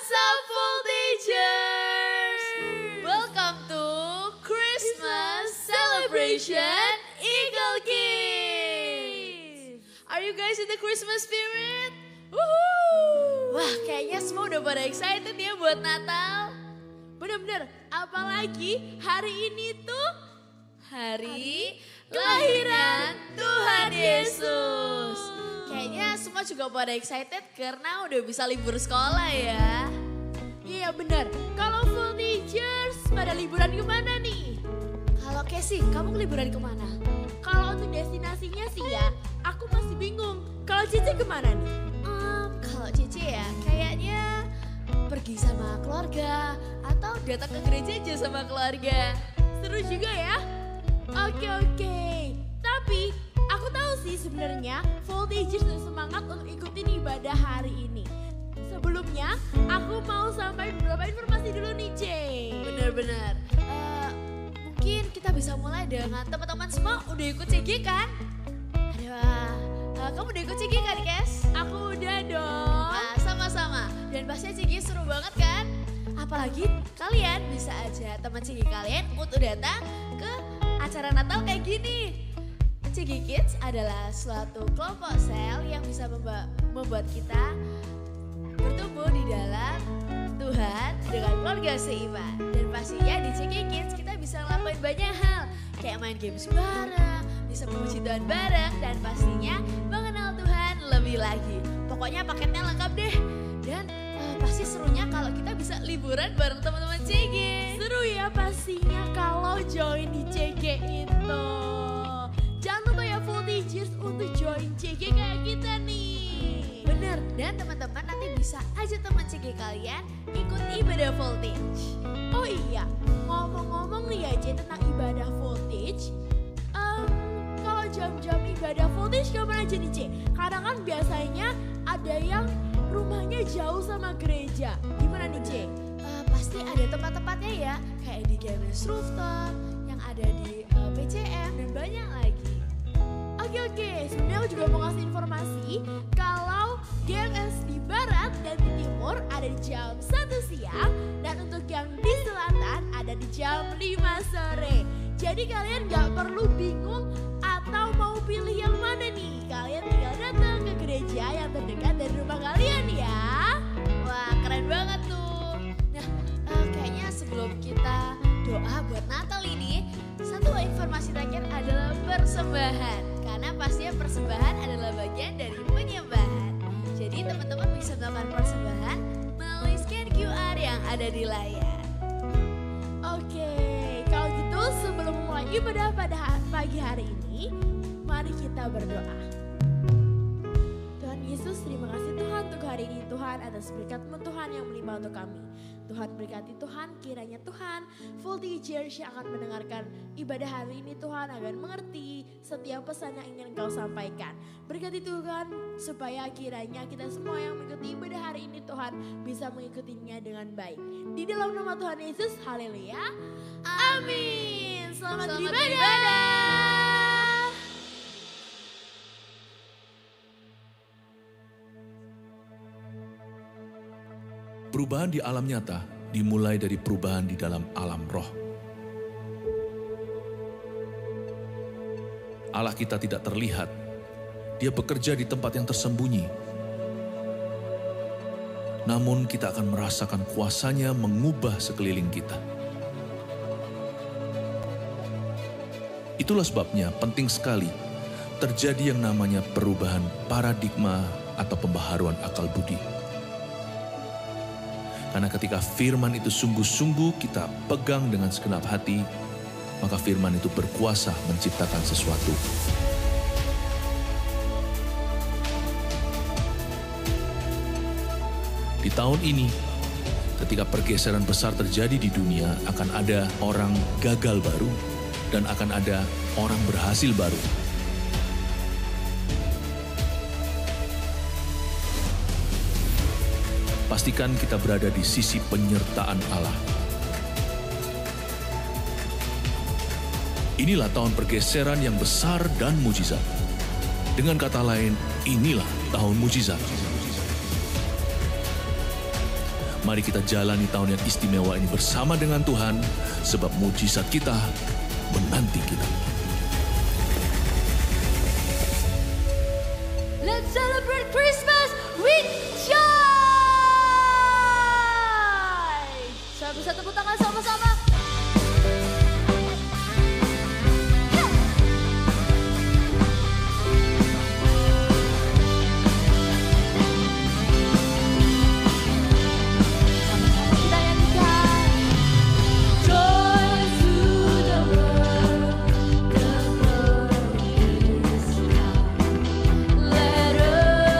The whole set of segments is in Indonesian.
What's up, voltagers? Welcome to Christmas celebration Eagle Kids. Are you guys in the Christmas spirit? Woohoo! Wah, kayaknya semua udah pada excited ya buat Natal. Bener-bener, apalagi hari ini tuh hari kelahiran Tuhan Yesus. Kayaknya semua juga pada excited karena udah bisa libur sekolah ya. Iya bener, kalau voltagers pada liburan kemana nih? Kalau Casey, kamu liburan kemana? Kalau untuk destinasinya sih ya, aku masih bingung. Kalau Cici kemana nih? Kalau Cici ya kayaknya pergi sama keluarga atau datang ke gereja aja sama keluarga. Seru juga ya? Oke. Tapi aku tahu sih sebenarnya voltagers sudah semangat untuk ikutin ibadah hari ini. Sebelumnya aku mau sampaikan beberapa informasi dulu nih C. Bener-bener. Mungkin kita bisa mulai dengan teman-teman semua udah ikut CG kan? Aduh, kamu udah ikut CG kan Kes? Aku udah dong. Nah, sama-sama. Dan pastinya CG seru banget kan? Apalagi kalian bisa aja teman CG kalian untuk datang ke acara Natal kayak gini. CG Kids adalah suatu kelompok sel yang bisa membuat kita bertumbuh di dalam Tuhan dengan keluarga seiman. Dan pastinya di CG Kids kita bisa ngelakuin banyak hal. Kayak main games bareng, bisa memuji Tuhan bareng, dan pastinya mengenal Tuhan lebih lagi. Pokoknya paketnya lengkap deh. Dan pasti serunya kalau kita bisa liburan bareng teman-teman CG. Seru ya pastinya kalau join di CG itu. Jangan lupa ya voltagers untuk join CG kayak kita nih. Bener, dan teman-teman nanti bisa aja teman CG kalian ikut ibadah voltage. Oh iya, ngomong-ngomong nih ya C tentang ibadah voltage. Kalau jam-jam ibadah voltage kapan aja nih C? Kadang kan biasanya ada yang rumahnya jauh sama gereja. Gimana nih C? Pasti ada tempat-tempatnya ya, kayak di GMS Rooftop, yang ada di PCM, dan banyak lagi. Oke, sebenarnya aku juga mau ngasih informasi kalau GMS di barat dan di timur ada di jam 1 siang, dan untuk yang di selatan ada di jam 5 sore. Jadi kalian gak perlu bingung atau mau pilih yang mana nih. Kalian tinggal datang ke gereja yang terdekat dari rumah kalian ya. Wah, keren banget tuh. Nah, kayaknya sebelum kita doa buat Natal ini, satu informasi terakhir adalah persembahan. Karena pastinya persembahan adalah bagian dari penyembahan. Jadi teman-teman bisa melakukan persembahan melalui scan QR yang ada di layar. Oke, kalau gitu sebelum memulai ibadah pada pagi hari ini, mari kita berdoa. Tuhan Yesus, terima kasih Tuhan untuk hari ini Tuhan atas berkat-Mu Tuhan yang melimpah untuk kami. Tuhan berkati Tuhan, kiranya Tuhan voltagers yang akan mendengarkan ibadah hari ini Tuhan akan mengerti setiap pesan yang ingin Engkau sampaikan. Berkati Tuhan supaya kiranya kita semua yang mengikuti ibadah hari ini Tuhan bisa mengikutinya dengan baik. Di dalam nama Tuhan Yesus, haleluya. Amin. Selamat beribadah. Perubahan di alam nyata dimulai dari perubahan di dalam alam roh. Allah kita tidak terlihat, Dia bekerja di tempat yang tersembunyi. Namun kita akan merasakan kuasa-Nya mengubah sekeliling kita. Itulah sebabnya penting sekali terjadi yang namanya perubahan paradigma atau pembaharuan akal budi. Karena ketika firman itu sungguh-sungguh kita pegang dengan segenap hati, maka firman itu berkuasa menciptakan sesuatu. Di tahun ini, ketika pergeseran besar terjadi di dunia, akan ada orang gagal baru dan akan ada orang berhasil baru. Pastikan kita berada di sisi penyertaan Allah. Inilah tahun pergeseran yang besar dan mujizat. Dengan kata lain, inilah tahun mujizat. Mari kita jalani tahun yang istimewa ini bersama dengan Tuhan, sebab mujizat kita menanti kita. Let's celebrate Christmas with joy! Saya bisa tepuk tangan sama-sama. Let us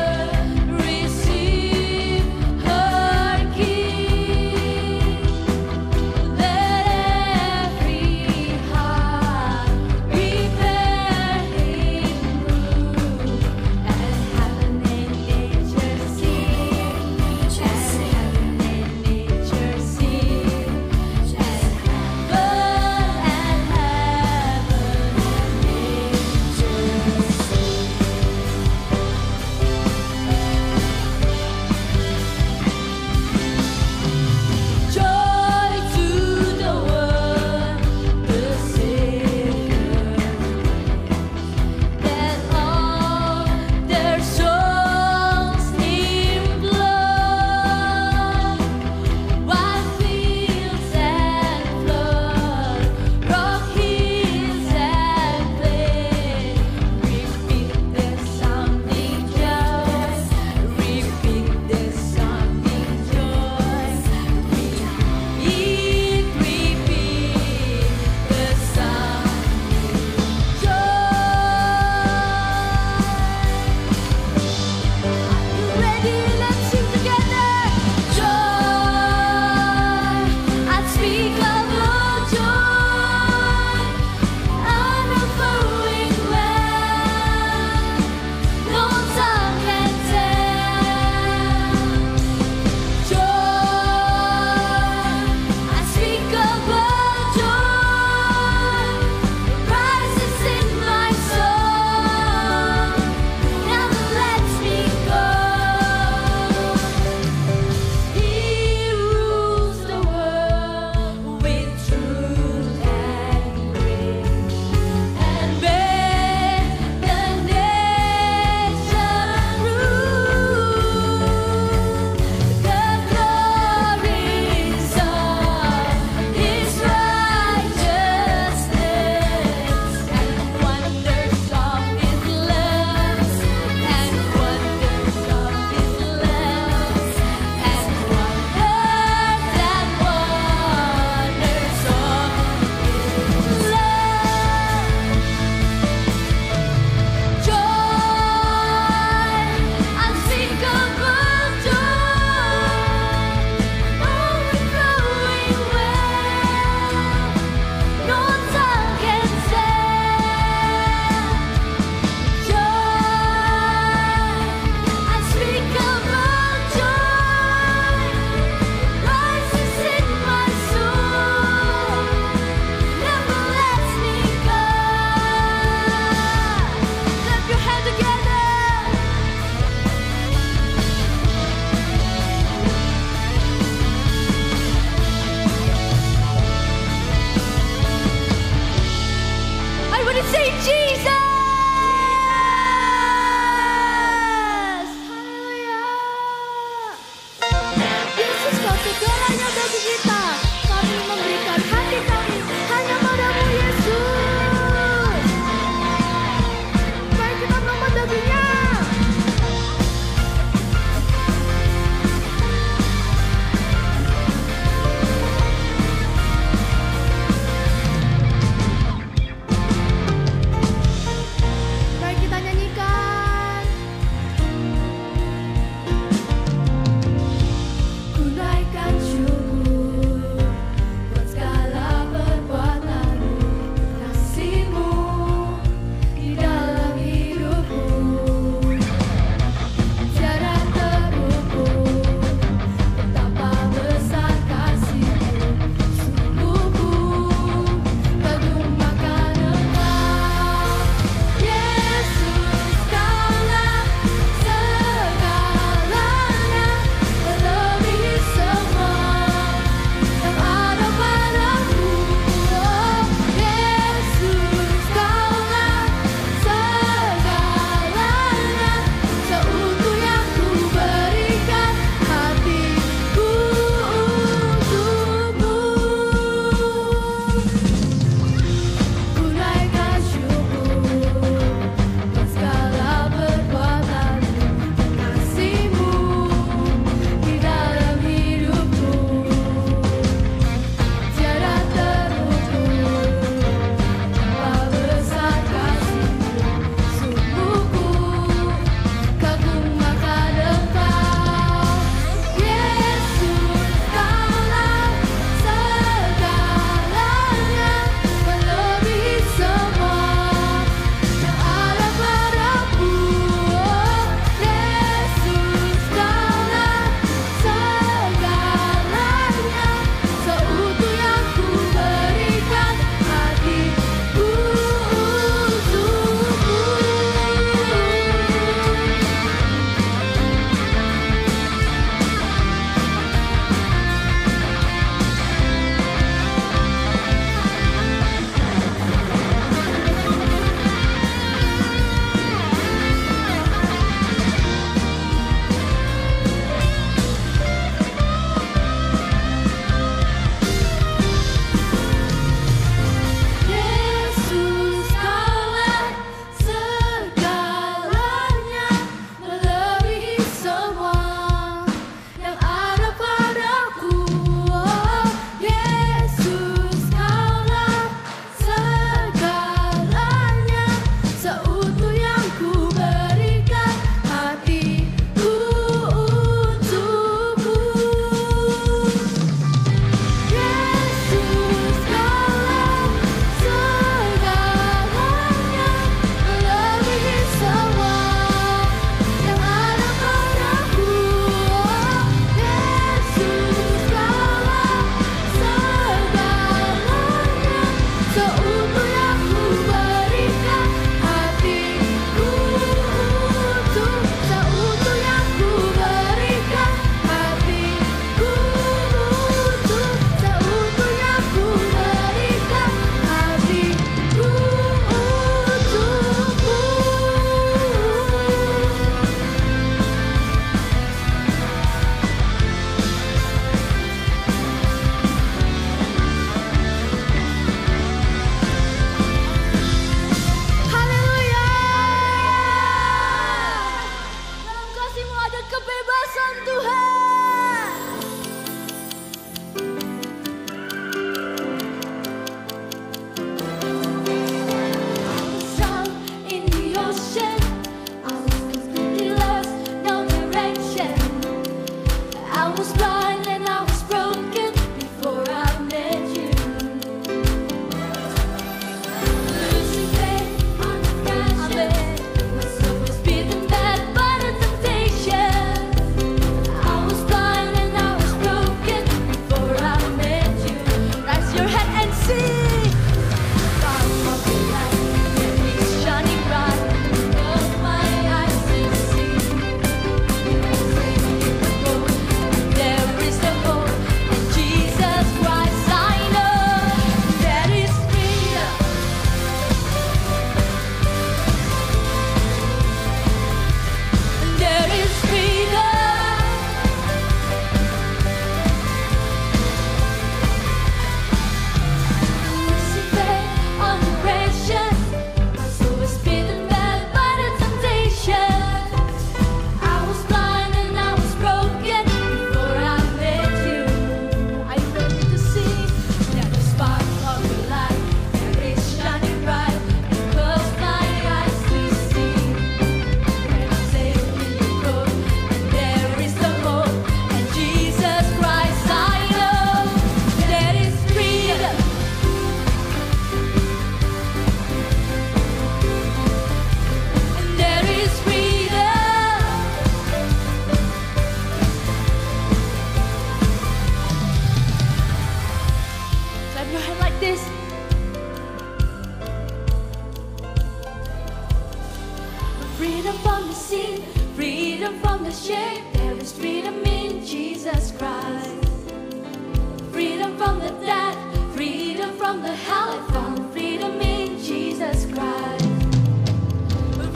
the dead, freedom from the hell. I found freedom in Jesus Christ.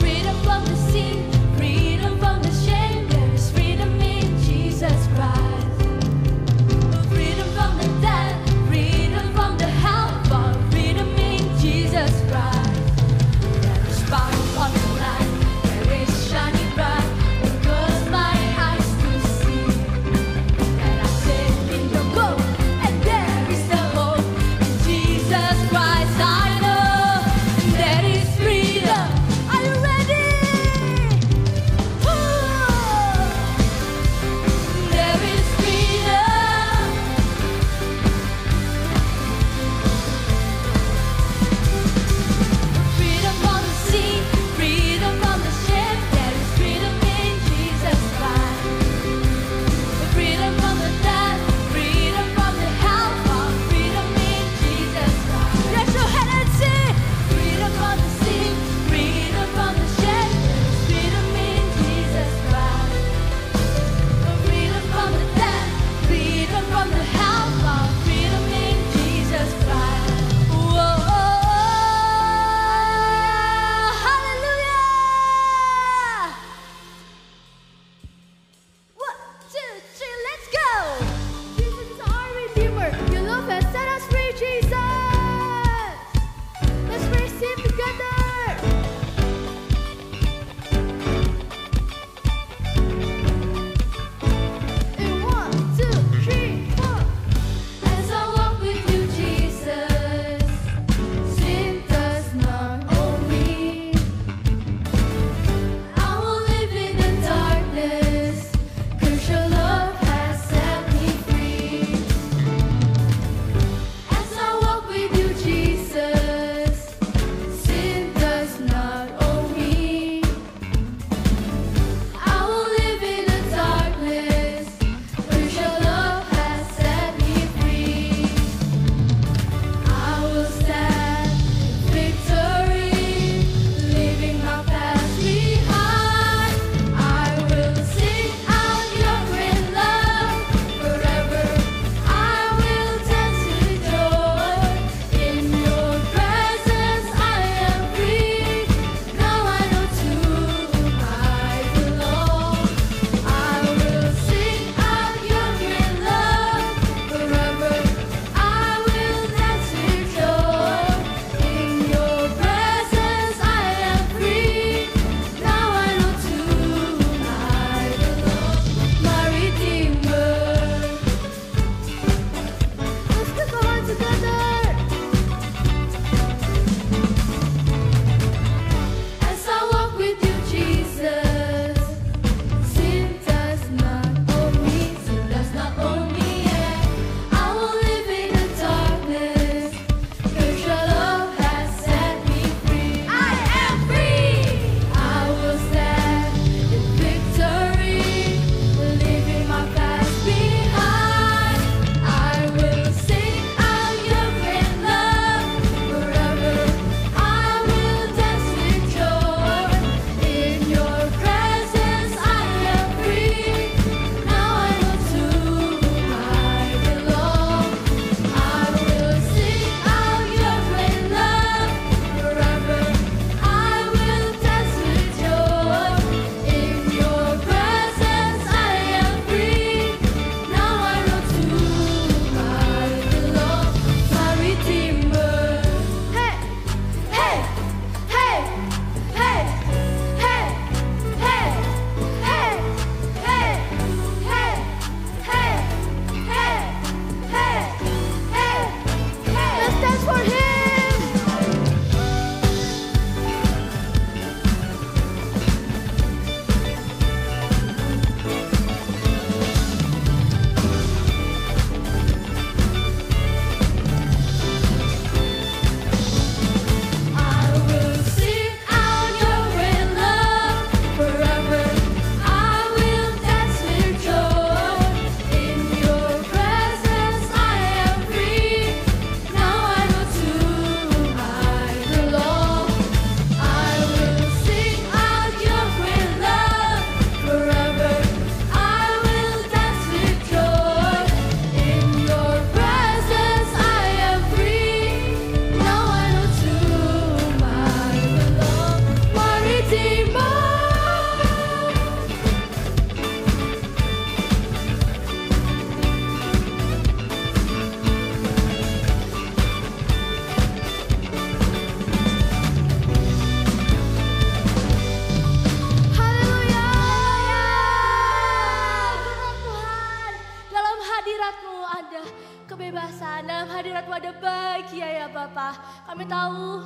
Freedom from the sin, freedom from the shame. There is freedom in Jesus Christ. Freedom from the dead, freedom from the hell. I found freedom in Jesus Christ. There is power on the land, there is shining bright. Close my eyes to see that I'm safe in your boat, and there is the hope in Jesus Christ. kebebasan. Dalam hadirat-Mu ada bahagia ya Bapa. Kami tahu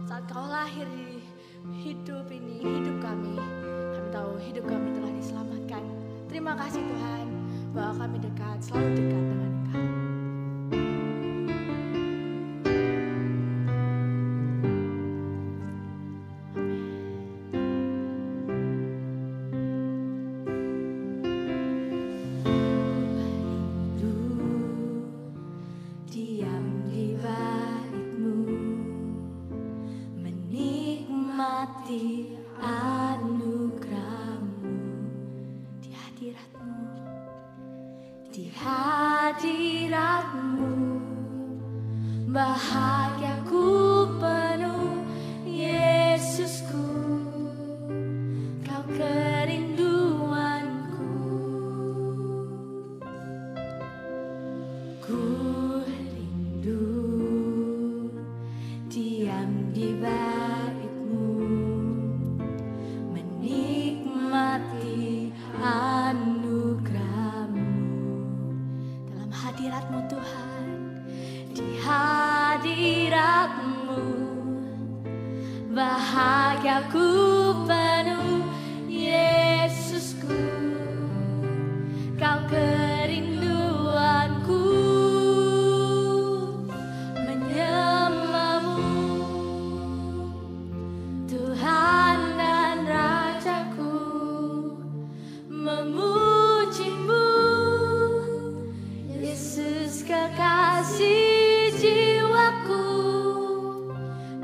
saat Kau lahir di hidup ini, hidup kami tahu hidup kami telah diselamatkan. Terima kasih Tuhan bahwa kami dekat, selalu dekat dengan Engkau. Di hadirat-Mu bahagiaku penuh, Yesusku, Kau kerinduanku. Ku rindu diam di bait-Mu, menikmati anugerah-Mu. Dalam hadirat-Mu Tuhan, di hadirat-Mu bahagiaku penuh, Yesusku, Kau kerinduanku. Menyembah-Mu Tuhan dan Rajaku, memuji-Mu Yesus kekasih jiwaku,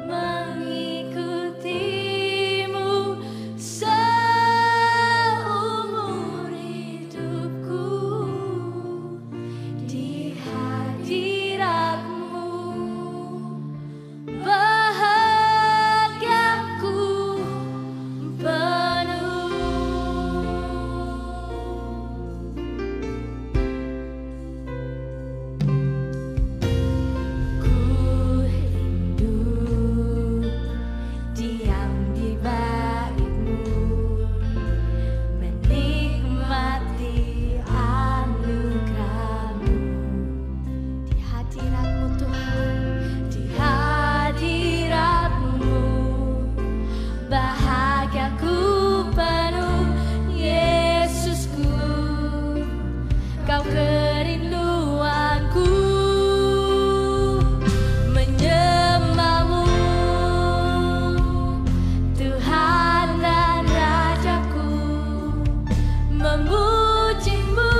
mengikuti-Mu seumur hidupku. Di hadirat-Mu bahagiaku penuh. Ku rindu diam di bait-Mu, menikmati anugerah-Mu. Di hadirat-Mu Tuhan, di hadirat-Mu bahagiaku penuh, Yesusku, Kau kerinduanku. Menyembah-Mu Tuhan dan Rajaku, memuji-Mu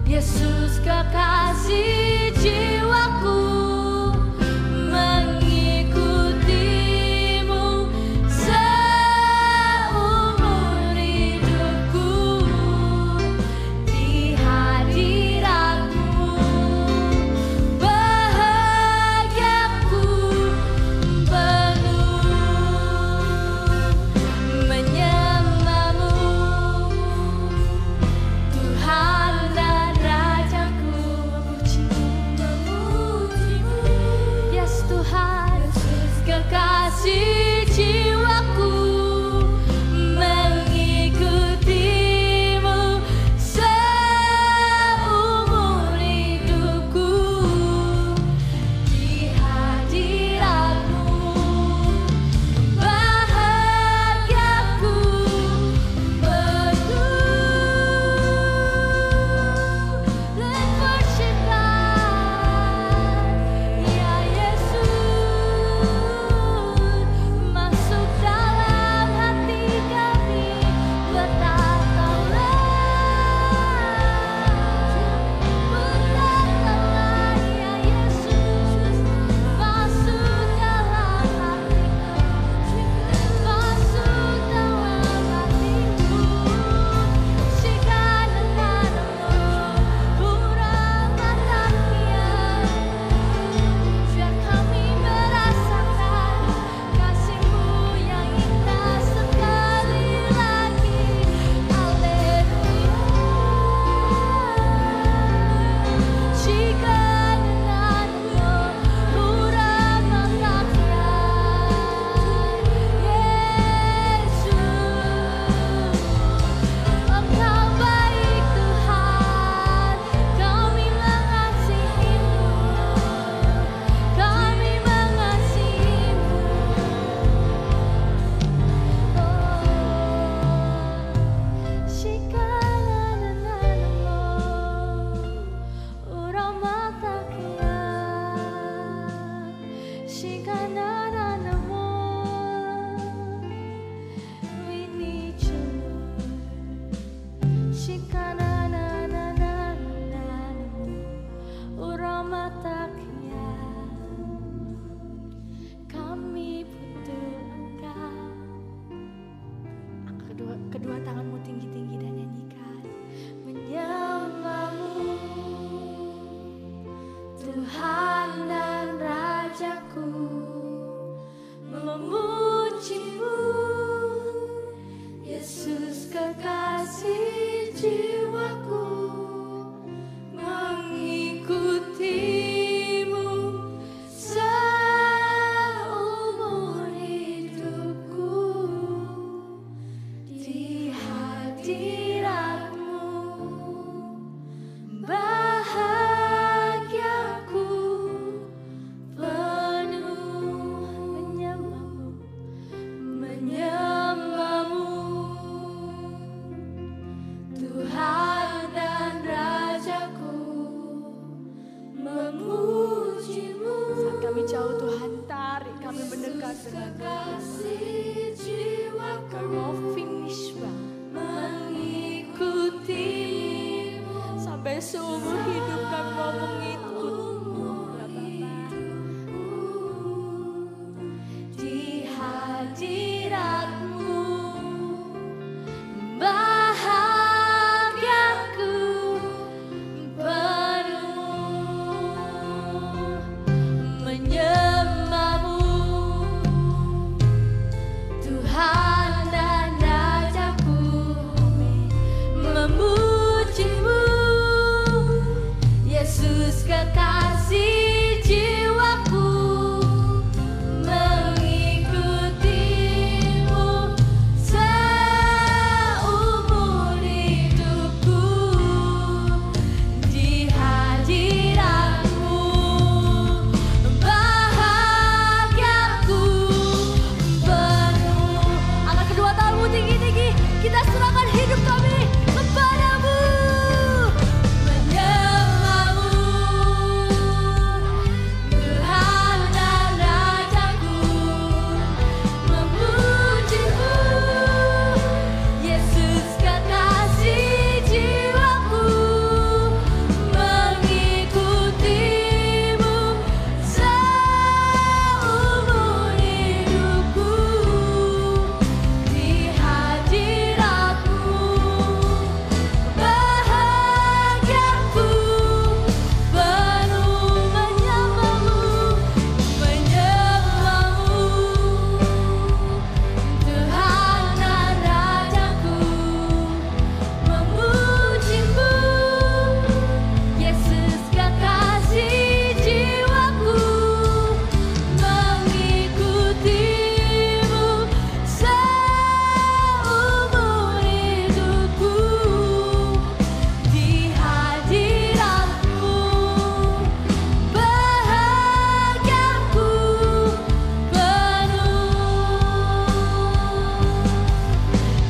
Yesus kekasih jiwaku, mengikuti-Mu seumur hidupku. Di hadirat-Mu bahagiaku penuh. Menyembah-Mu Tuhan dan Rajaku, memuji Kami butuh Engkau. Kedua tanganmu tinggi-tinggi dan nyanyikan. Menyembahmu, Tuhan dan Rajaku, memujimu, Yesus kekasih jiwaku, mengikutimu seumur hidupku, di hadiratmu bahagiaku penuh. Menyembahmu, Tuhan dan Rajaku, memujimu. Saat kami jauh Tuhan, tarik kami mendekat dengan Kasih jiwaku, kami mau finish Bang. mengikutimu Sampai seumur hidup kami mau mengikutmu ya Bapa. di hadiratmu bahagiaku penuh. Menyembahmu, Tuhan dan Rajaku, memujimu, Yesus kekasih jiwaku, mengikutimu seumur hidupku, di hadiratmu bahagiaku penuh. Angkat kedua tanganmu tinggi-tinggi, kita serahkan hidup kami kepadamu. Menyembahmu, Tuhan dan Rajaku, memujimu, Yesus kekasih jiwaku, mengikutimu seumur hidupku, di hadiratmu bahagiaku penuh. Menyembahmu, Tuhan dan Rajaku, memujimu, Yesus kekasih jiwaku, mengikutimu seumur hidupku, di hadiratmu bahagiaku penuh.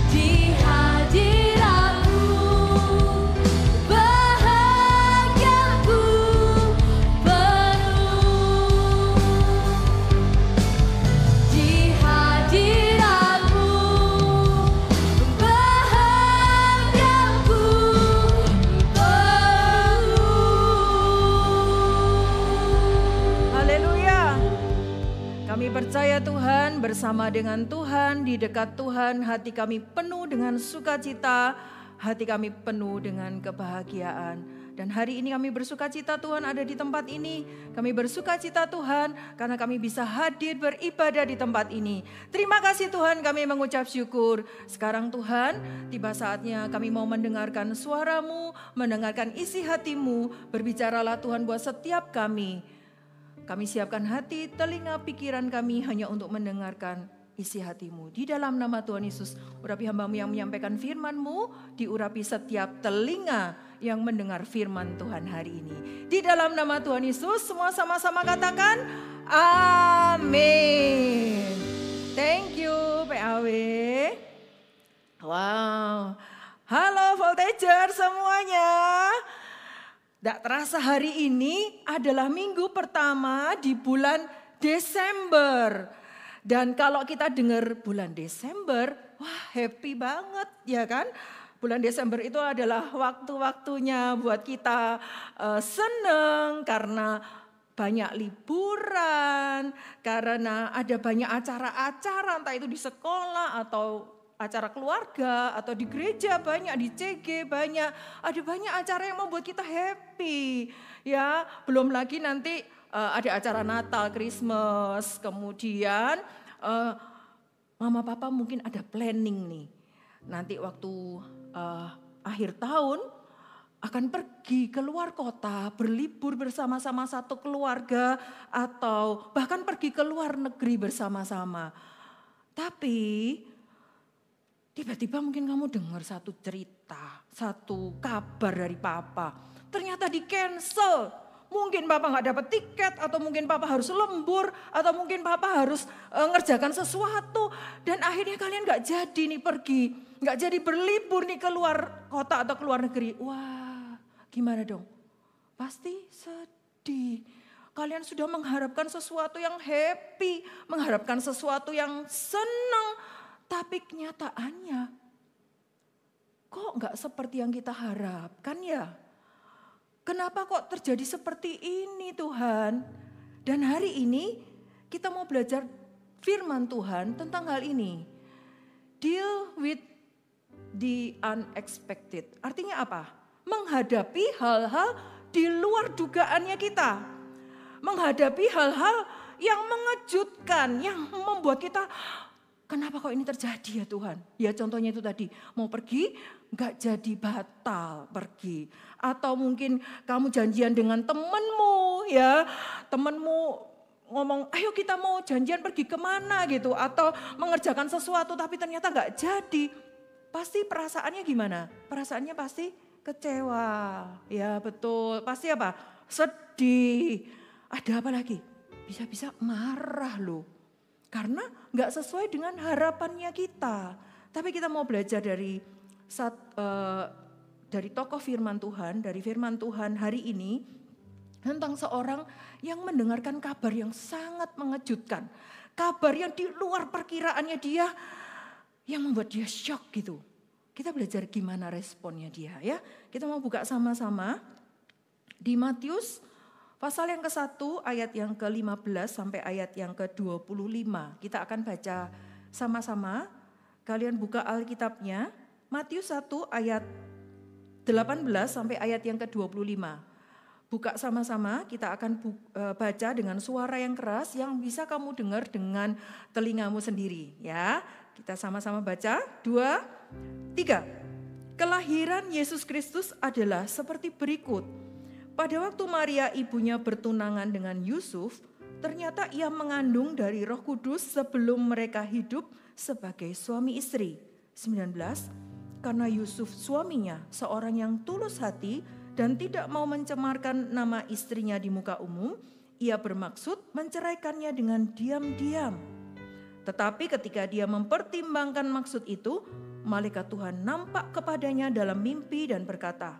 Di hadiratmu bahagiaku penuh. Di hadiratmu bahagiaku penuh. Haleluya. Kami percaya Tuhan, bersama dengan Tuhan, di dekat Tuhan, hati kami penuh dengan sukacita, hati kami penuh dengan kebahagiaan. Dan hari ini kami bersukacita Tuhan ada di tempat ini. Kami bersukacita Tuhan karena kami bisa hadir beribadah di tempat ini. Terima kasih Tuhan, kami mengucap syukur. Sekarang Tuhan, tiba saatnya kami mau mendengarkan suara-Mu, mendengarkan isi hati-Mu. Berbicaralah Tuhan buat setiap kami. Kami siapkan hati, telinga, pikiran kami hanya untuk mendengarkan isi hati-Mu. Di dalam nama Tuhan Yesus, urapi hamba-Mu yang menyampaikan firman-Mu, diurapi setiap telinga yang mendengar firman Tuhan hari ini. Di dalam nama Tuhan Yesus, semua sama-sama katakan, amin. Thank you, PAW. Wow. Halo Voltager semuanya. Tak terasa hari ini adalah minggu pertama di bulan Desember. Dan kalau kita dengar bulan Desember, wah happy banget ya kan. Bulan Desember itu adalah waktu-waktunya buat kita seneng karena banyak liburan, karena ada banyak acara-acara, entah itu di sekolah atau acara keluarga, atau di gereja banyak, di CG banyak, ada banyak acara yang membuat kita happy. Ya, belum lagi nanti ada acara Natal, Christmas, kemudian mama papa mungkin ada planning nih. Nanti waktu akhir tahun akan pergi ke luar kota, berlibur bersama-sama satu keluarga, atau bahkan pergi ke luar negeri bersama-sama. Tapi tiba-tiba mungkin kamu dengar satu cerita, satu kabar dari papa. Ternyata di cancel. Mungkin papa gak dapat tiket, atau mungkin papa harus lembur, atau mungkin papa harus ngerjakan sesuatu. Dan akhirnya kalian gak jadi nih pergi, gak jadi berlibur nih ke luar kota atau ke luar negeri. Wah, gimana dong? Pasti sedih. Kalian sudah mengharapkan sesuatu yang happy, mengharapkan sesuatu yang senang. Tapi kenyataannya kok gak seperti yang kita harapkan ya? Kenapa kok terjadi seperti ini Tuhan? Dan hari ini kita mau belajar firman Tuhan tentang hal ini. Deal with the unexpected. Artinya apa? Menghadapi hal-hal di luar dugaannya kita. Menghadapi hal-hal yang mengejutkan, yang membuat kita, kenapa kok ini terjadi ya Tuhan? Ya contohnya itu tadi, mau pergi gak jadi, batal pergi. Atau mungkin kamu janjian dengan temenmu ya, temenmu ngomong ayo kita mau janjian pergi kemana gitu. Atau mengerjakan sesuatu tapi ternyata gak jadi. Pasti perasaannya gimana? Perasaannya pasti kecewa, ya betul. Pasti apa? Sedih. Ada apa lagi? Bisa-bisa marah loh. Karena gak sesuai dengan harapannya kita. Tapi kita mau belajar dari tokoh firman Tuhan, dari firman Tuhan hari ini. Tentang seorang yang mendengarkan kabar yang sangat mengejutkan. Kabar yang di luar perkiraannya dia, yang membuat dia shock gitu. Kita belajar gimana responnya dia ya. Kita mau buka sama-sama di Matius pasal yang ke-1 ayat yang ke-15 sampai ayat yang ke-25. Kita akan baca sama-sama. Kalian buka Alkitabnya. Matius 1 ayat 18 sampai ayat yang ke-25. Buka sama-sama, kita akan baca dengan suara yang keras yang bisa kamu dengar dengan telingamu sendiri ya. Kita sama-sama baca, 2, 3. Kelahiran Yesus Kristus adalah seperti berikut. Pada waktu Maria ibunya bertunangan dengan Yusuf, ternyata ia mengandung dari Roh Kudus sebelum mereka hidup sebagai suami istri. 19. Karena Yusuf suaminya seorang yang tulus hati dan tidak mau mencemarkan nama istrinya di muka umum, ia bermaksud menceraikannya dengan diam-diam. Tetapi ketika dia mempertimbangkan maksud itu, malaikat Tuhan nampak kepadanya dalam mimpi dan berkata,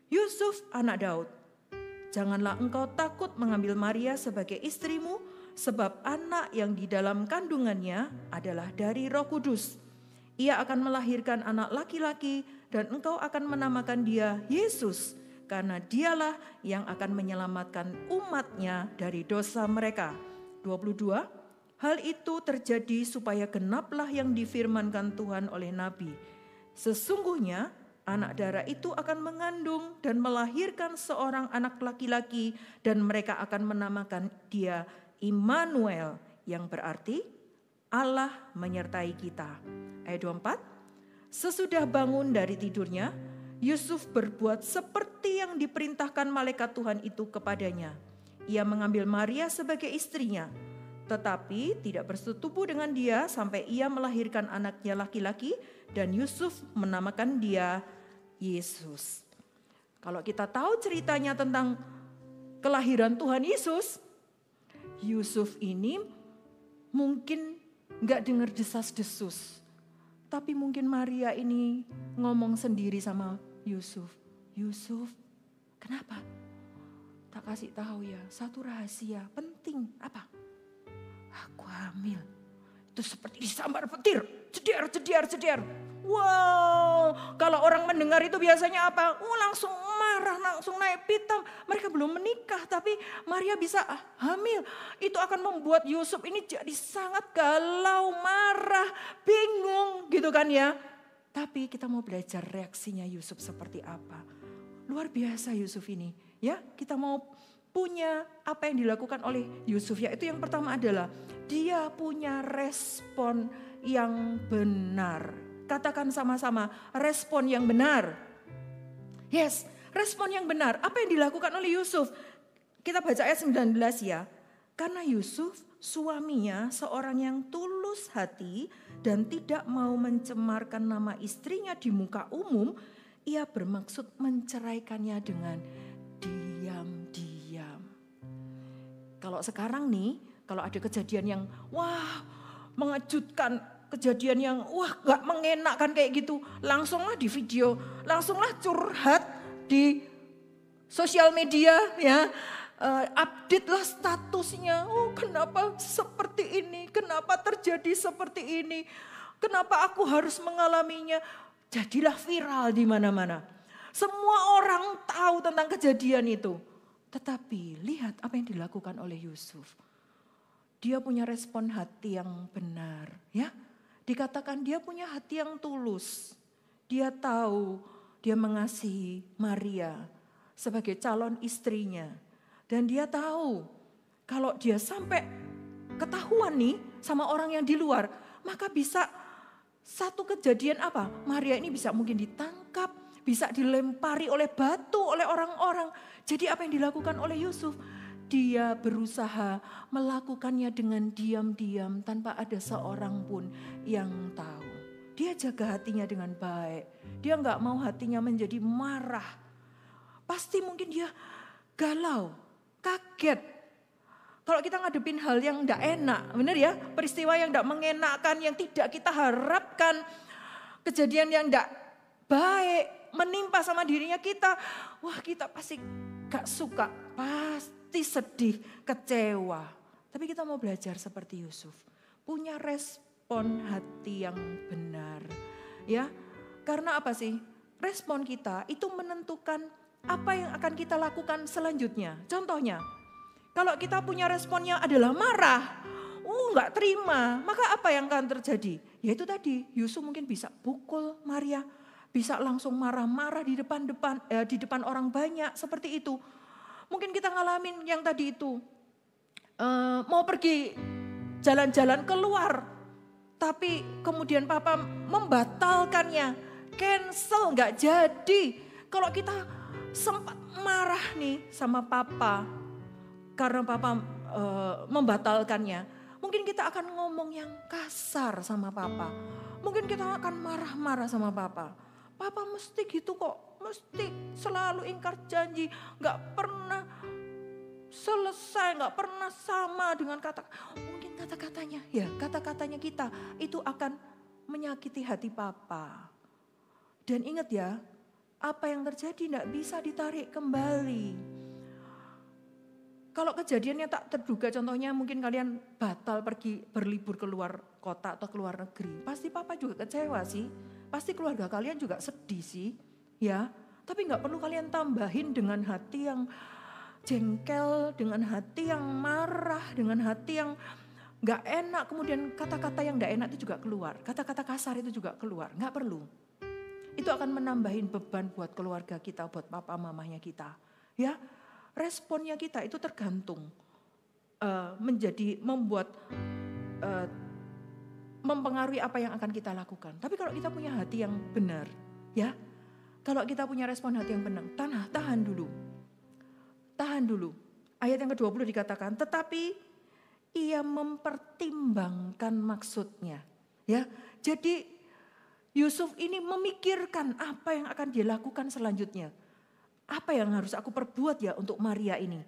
Yusuf anak Daud, janganlah engkau takut mengambil Maria sebagai istrimu, sebab anak yang di dalam kandungannya adalah dari Roh Kudus. Ia akan melahirkan anak laki-laki dan engkau akan menamakan dia Yesus, karena dialah yang akan menyelamatkan umatnya dari dosa mereka. 22. Hal itu terjadi supaya genaplah yang difirmankan Tuhan oleh Nabi. Sesungguhnya anak darah itu akan mengandung dan melahirkan seorang anak laki-laki dan mereka akan menamakan dia Immanuel, yang berarti Allah menyertai kita. Ayat 24. Sesudah bangun dari tidurnya, Yusuf berbuat seperti yang diperintahkan malaikat Tuhan itu kepadanya. Ia mengambil Maria sebagai istrinya, tetapi tidak bersetubuh dengan dia sampai ia melahirkan anaknya laki-laki dan Yusuf menamakan dia Yesus. Kalau kita tahu ceritanya tentang kelahiran Tuhan Yesus, Yusuf ini mungkin gak dengar desas-desus. Tapi mungkin Maria ini ngomong sendiri sama Yusuf. Yusuf, kenapa? Tak kasih tahu ya, satu rahasia penting. Apa? Aku hamil. itu seperti disambar petir, ceder. Wow, kalau orang mendengar itu biasanya apa? Langsung marah, langsung naik pitam. Mereka belum menikah tapi Maria bisa hamil. Itu akan membuat Yusuf ini jadi sangat galau, marah, bingung gitu kan ya. Tapi kita mau belajar reaksinya Yusuf seperti apa. Luar biasa Yusuf ini ya. Kita mau punya apa yang dilakukan oleh Yusuf, yaitu yang pertama adalah dia punya respon yang benar. Katakan sama-sama, respon yang benar. Yes, respon yang benar. Apa yang dilakukan oleh Yusuf? Kita baca ayat 19 ya. Karena Yusuf suaminya seorang yang tulus hati dan tidak mau mencemarkan nama istrinya di muka umum, ia bermaksud menceraikannya dengan diam-diam. Kalau sekarang nih, kalau ada kejadian yang mengejutkan, kejadian yang gak mengenakan kayak gitu, langsunglah di video, langsunglah curhat di sosial media ya, update lah statusnya. Kenapa seperti ini, kenapa terjadi seperti ini, kenapa aku harus mengalaminya. Jadilah viral di mana-mana. Semua orang tahu tentang kejadian itu. Tetapi lihat apa yang dilakukan oleh Yusuf. Dia punya respon hati yang benar ya. Dikatakan dia punya hati yang tulus. Dia tahu dia mengasihi Maria sebagai calon istrinya. Dan dia tahu kalau dia sampai ketahuan nih sama orang yang di luar, maka bisa satu kejadian apa? Maria ini bisa mungkin ditangkap, bisa dilempari oleh batu oleh orang-orang. Jadi apa yang dilakukan oleh Yusuf? Dia berusaha melakukannya dengan diam-diam tanpa ada seorang pun yang tahu. Dia jaga hatinya dengan baik. Dia nggak mau hatinya menjadi marah. Pasti mungkin dia galau, kaget. Kalau kita ngadepin hal yang nggak enak, benar ya? Peristiwa yang nggak mengenakan, yang tidak kita harapkan, kejadian yang nggak baik menimpa sama dirinya kita. Kita pasti gak suka, pasti sedih, kecewa. Tapi kita mau belajar seperti Yusuf. Punya respon hati yang benar. Ya, karena apa sih? Respon kita itu menentukan apa yang akan kita lakukan selanjutnya. Contohnya, kalau kita punya responnya adalah marah, gak terima, maka apa yang akan terjadi? Yaitu tadi, Yusuf mungkin bisa pukul Maria, bisa langsung marah-marah di depan orang banyak seperti itu. Mungkin kita ngalamin yang tadi itu, mau pergi jalan-jalan keluar, tapi kemudian papa membatalkannya, cancel nggak jadi. Kalau kita sempat marah nih sama papa karena papa membatalkannya, mungkin kita akan ngomong yang kasar sama papa. Mungkin kita akan marah-marah sama papa. Papa mesti gitu kok, mesti selalu ingkar janji, gak pernah selesai, gak pernah sama dengan mungkin kata-katanya, ya kata-katanya kita itu akan menyakiti hati papa. Dan ingat ya, apa yang terjadi gak bisa ditarik kembali. Kalau kejadiannya tak terduga, contohnya mungkin kalian batal pergi berlibur ke luar kota atau ke luar negeri, pasti papa juga kecewa sih. Pasti keluarga kalian juga sedih sih, ya. Tapi gak perlu kalian tambahin dengan hati yang jengkel, dengan hati yang marah, dengan hati yang gak enak. Kemudian kata-kata yang gak enak itu juga keluar, kata-kata kasar itu juga keluar, gak perlu. Itu akan menambahin beban buat keluarga kita, buat papa mamanya kita. Ya, responnya kita itu tergantung mempengaruhi apa yang akan kita lakukan. Tapi kalau kita punya hati yang benar, ya, kalau kita punya respon hati yang benar, tahan dulu. Tahan dulu. Ayat yang ke-20 dikatakan, tetapi ia mempertimbangkan maksudnya. Ya, jadi Yusuf ini memikirkan apa yang akan dia lakukan selanjutnya. Apa yang harus aku perbuat ya untuk Maria ini?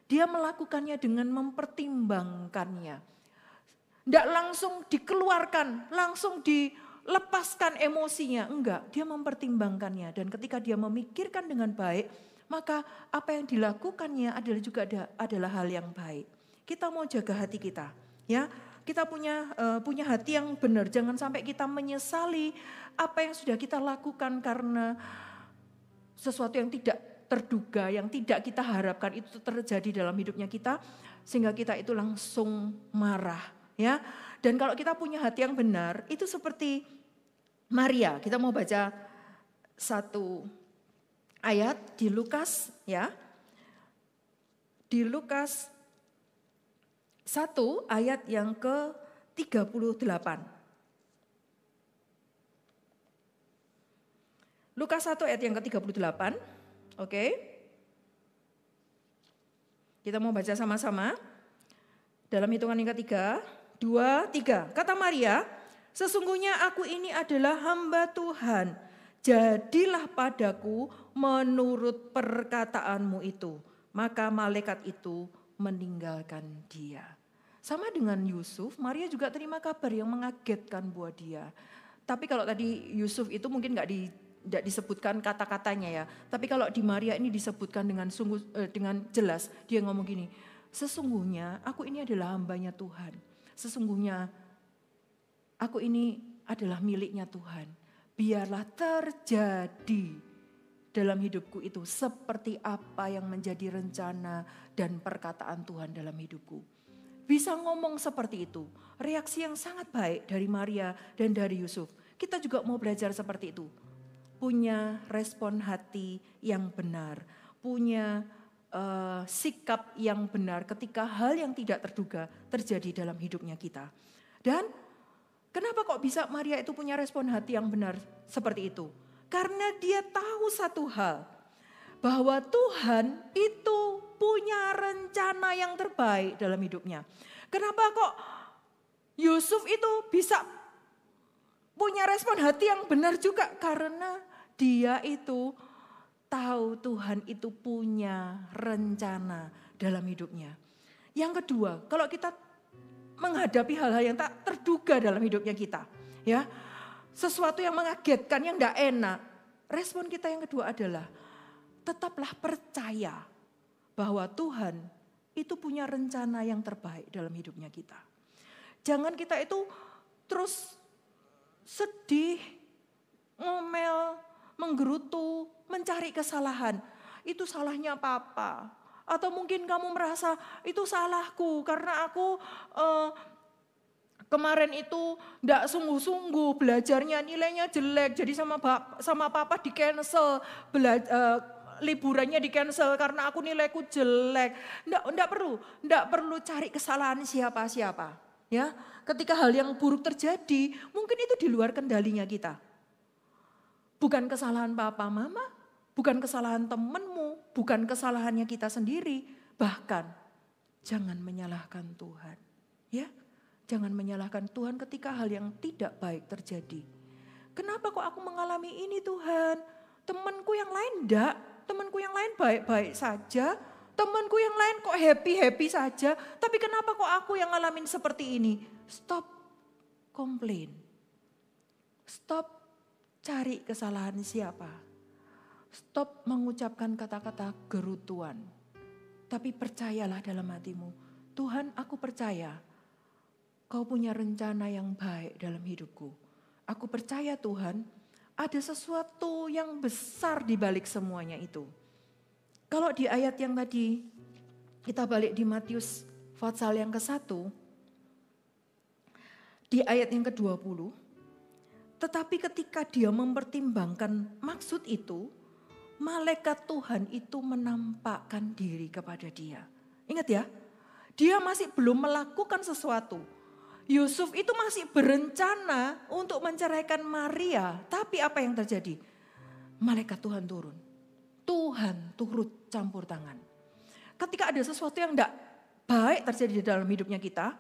Dia melakukannya dengan mempertimbangkannya. Tidak langsung dikeluarkan, langsung dilepaskan emosinya. Enggak, dia mempertimbangkannya. Dan ketika dia memikirkan dengan baik, maka apa yang dilakukannya adalah hal yang baik. Kita mau jaga hati kita. Ya, Kita punya hati yang benar. Jangan sampai kita menyesali apa yang sudah kita lakukan karena sesuatu yang tidak terduga, yang tidak kita harapkan itu terjadi dalam hidupnya kita, sehingga kita itu langsung marah, ya. Dan kalau kita punya hati yang benar, itu seperti Maria. Kita mau baca satu ayat di Lukas, ya. Di Lukas 1 ayat yang ke-38. Lukas 1 ayat yang ke-38. Oke. Kita mau baca sama-sama. Dalam hitungan yang ketiga, 2, 3. Kata Maria, sesungguhnya aku ini adalah hamba Tuhan. Jadilah padaku menurut perkataanmu itu. Maka malaikat itu meninggalkan dia. Sama dengan Yusuf, Maria juga terima kabar yang mengagetkan buat dia. Tapi kalau tadi Yusuf itu mungkin tidak disebutkan kata-katanya ya. Tapi kalau di Maria ini disebutkan dengan jelas. Dia ngomong gini, sesungguhnya aku ini adalah hambanya Tuhan. Sesungguhnya aku ini adalah miliknya Tuhan. Biarlah terjadi dalam hidupku itu seperti apa yang menjadi rencana dan perkataan Tuhan dalam hidupku. Bisa ngomong seperti itu. Reaksi yang sangat baik dari Maria dan dari Yusuf. Kita juga mau belajar seperti itu. Punya respon hati yang benar. Punya sikap yang benar ketika hal yang tidak terduga terjadi dalam hidupnya kita. Dan kenapa kok bisa Maria itu punya respon hati yang benar seperti itu? Karena dia tahu satu hal, bahwa Tuhan itu punya rencana yang terbaik dalam hidupnya. Kenapa kok Yusuf itu bisa punya respon hati yang benar juga? Karena dia itu tahu Tuhan itu punya rencana dalam hidupnya. Yang kedua, kalau kita menghadapi hal-hal yang tak terduga dalam hidupnya kita, ya, sesuatu yang mengagetkan, yang tidak enak, respon kita yang kedua adalah tetaplah percaya bahwa Tuhan itu punya rencana yang terbaik dalam hidupnya kita. Jangan kita itu terus sedih, ngomel, menggerutu, mencari kesalahan. Itu salahnya papa. Atau mungkin kamu merasa itu salahku karena aku kemarin itu tidak sungguh-sungguh belajarnya, nilainya jelek, jadi sama papa di cancel, liburannya di cancel karena aku nilaiku jelek. Tidak perlu cari kesalahan siapa-siapa. Ya, ketika hal yang buruk terjadi, mungkin itu di luar kendalinya kita. Bukan kesalahan papa mama, bukan kesalahan temanmu, bukan kesalahannya kita sendiri. Bahkan jangan menyalahkan Tuhan. Ya. Jangan menyalahkan Tuhan ketika hal yang tidak baik terjadi. Kenapa kok aku mengalami ini Tuhan? Temanku yang lain enggak. Temanku yang lain baik-baik saja. Temanku yang lain kok happy-happy saja. Tapi kenapa kok aku yang ngalamin seperti ini? Stop komplain. Stop cari kesalahan siapa. Stop mengucapkan kata-kata gerutuan. Tapi percayalah dalam hatimu. Tuhan, aku percaya. Kau punya rencana yang baik dalam hidupku. Aku percaya Tuhan, ada sesuatu yang besar di balik semuanya itu. Kalau di ayat yang tadi, kita balik di Matius pasal yang ke-1, di ayat yang ke-20, tetapi ketika dia mempertimbangkan maksud itu, malaikat Tuhan itu menampakkan diri kepada dia. Ingat ya, dia masih belum melakukan sesuatu. Yusuf itu masih berencana untuk menceraikan Maria. Tapi apa yang terjadi? Malaikat Tuhan turun. Tuhan turut campur tangan. Ketika ada sesuatu yang tidak baik terjadi di dalam hidupnya kita,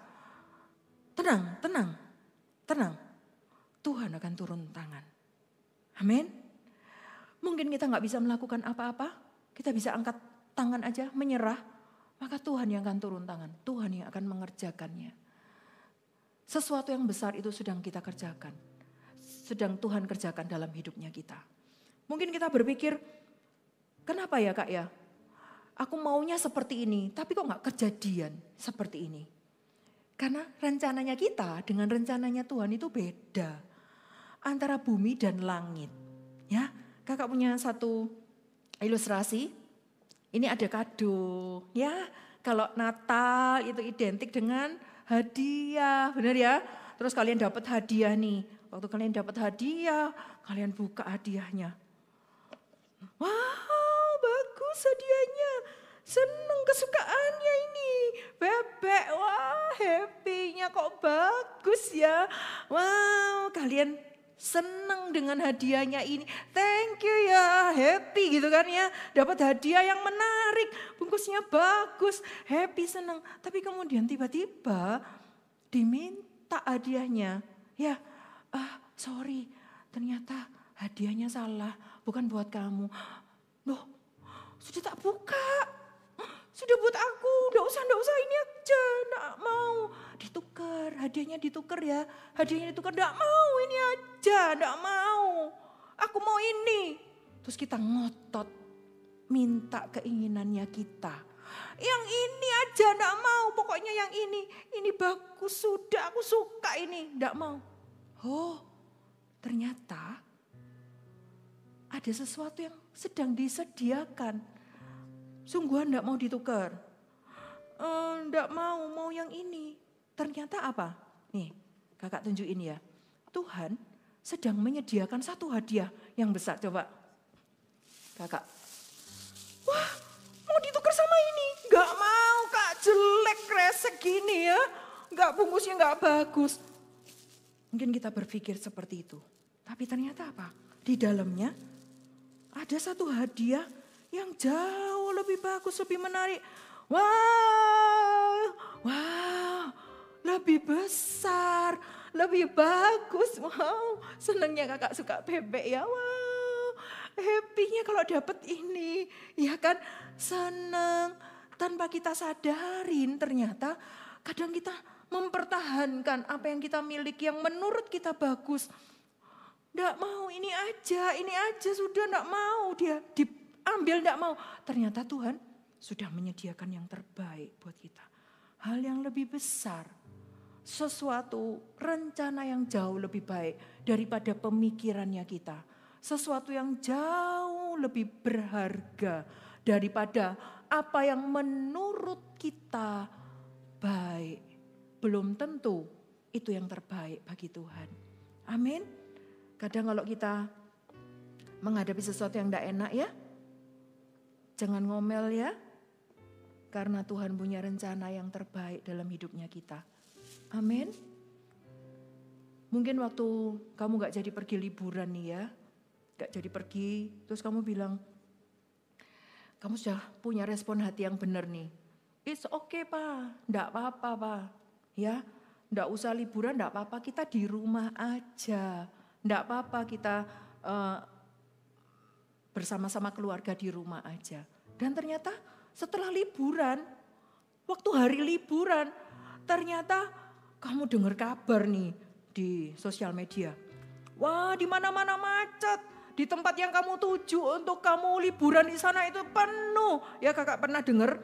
tenang. Tuhan akan turun tangan. Amin. Mungkin kita nggak bisa melakukan apa-apa. Kita bisa angkat tangan aja, menyerah. Maka Tuhan yang akan turun tangan. Tuhan yang akan mengerjakannya. Sesuatu yang besar itu sedang kita kerjakan. Sedang Tuhan kerjakan dalam hidupnya kita. Mungkin kita berpikir, kenapa ya Kak ya? Aku maunya seperti ini, tapi kok gak kejadian seperti ini? Karena rencananya kita dengan rencananya Tuhan itu beda. Antara bumi dan langit. Ya, kakak punya satu ilustrasi. Ini ada kado. Ya, kalau Natal itu identik dengan hadiah. Benar ya? Terus kalian dapat hadiah nih. Waktu kalian dapat hadiah, kalian buka hadiahnya. Wow, bagus hadiahnya. Seneng kesukaannya ini. Bebek, wah happy-nya kok bagus ya. Wow, kalian seneng dengan hadiahnya ini. Thank you ya, happy gitu kan ya. Dapat hadiah yang menarik, bungkusnya bagus, happy, seneng. Tapi kemudian tiba-tiba diminta hadiahnya. Ya, sorry, ternyata hadiahnya salah, bukan buat kamu. Loh, sudah tak buka. Sudah buat aku, enggak usah ini aja, enggak mau. Ditukar, hadiahnya ditukar ya. Hadiahnya ditukar, enggak mau ini aja, enggak mau. Aku mau ini. Terus kita ngotot, minta keinginannya kita. Yang ini aja enggak mau, pokoknya yang ini bagus sudah, aku suka ini, enggak mau. Oh, ternyata ada sesuatu yang sedang disediakan. Sungguhan enggak mau ditukar. Enggak mau yang ini. Ternyata apa? Nih, kakak tunjukin ya. Tuhan sedang menyediakan satu hadiah yang besar. Coba, kakak. Wah, mau ditukar sama ini? Enggak mau kak, jelek kresek gini ya. Enggak, bungkusnya enggak bagus. Mungkin kita berpikir seperti itu. Tapi ternyata apa? Di dalamnya ada satu hadiah yang jauh lebih bagus, lebih menarik. Wow, lebih besar, lebih bagus. Wow, senangnya kakak suka bebek ya. Wow, happy-nya kalau dapat ini. Ya kan, senang. Tanpa kita sadarin ternyata kadang kita mempertahankan apa yang kita miliki yang menurut kita bagus. Nggak mau, ini aja sudah nggak mau dia diambil, nggak mau. Ternyata Tuhan sudah menyediakan yang terbaik buat kita. Hal yang lebih besar, sesuatu rencana yang jauh lebih baik daripada pemikirannya kita. Sesuatu yang jauh lebih berharga daripada apa yang menurut kita baik. Belum tentu itu yang terbaik bagi Tuhan. Amin. Kadang kalau kita menghadapi sesuatu yang tidak enak ya, jangan ngomel ya. Karena Tuhan punya rencana yang terbaik dalam hidupnya kita. Amin. Mungkin waktu kamu gak jadi pergi liburan nih ya. Gak jadi pergi, terus kamu bilang, kamu sudah punya respon hati yang benar nih. It's okay Pak, gak apa-apa Pak. Ya, gak usah liburan, gak apa-apa, kita di rumah aja. Gak apa-apa, kita bersama-sama keluarga di rumah aja. Dan ternyata setelah liburan, waktu hari liburan, ternyata kamu dengar kabar nih di sosial media. Wah, di mana-mana macet. Di tempat yang kamu tuju untuk kamu liburan di sana itu penuh. Ya kakak pernah dengar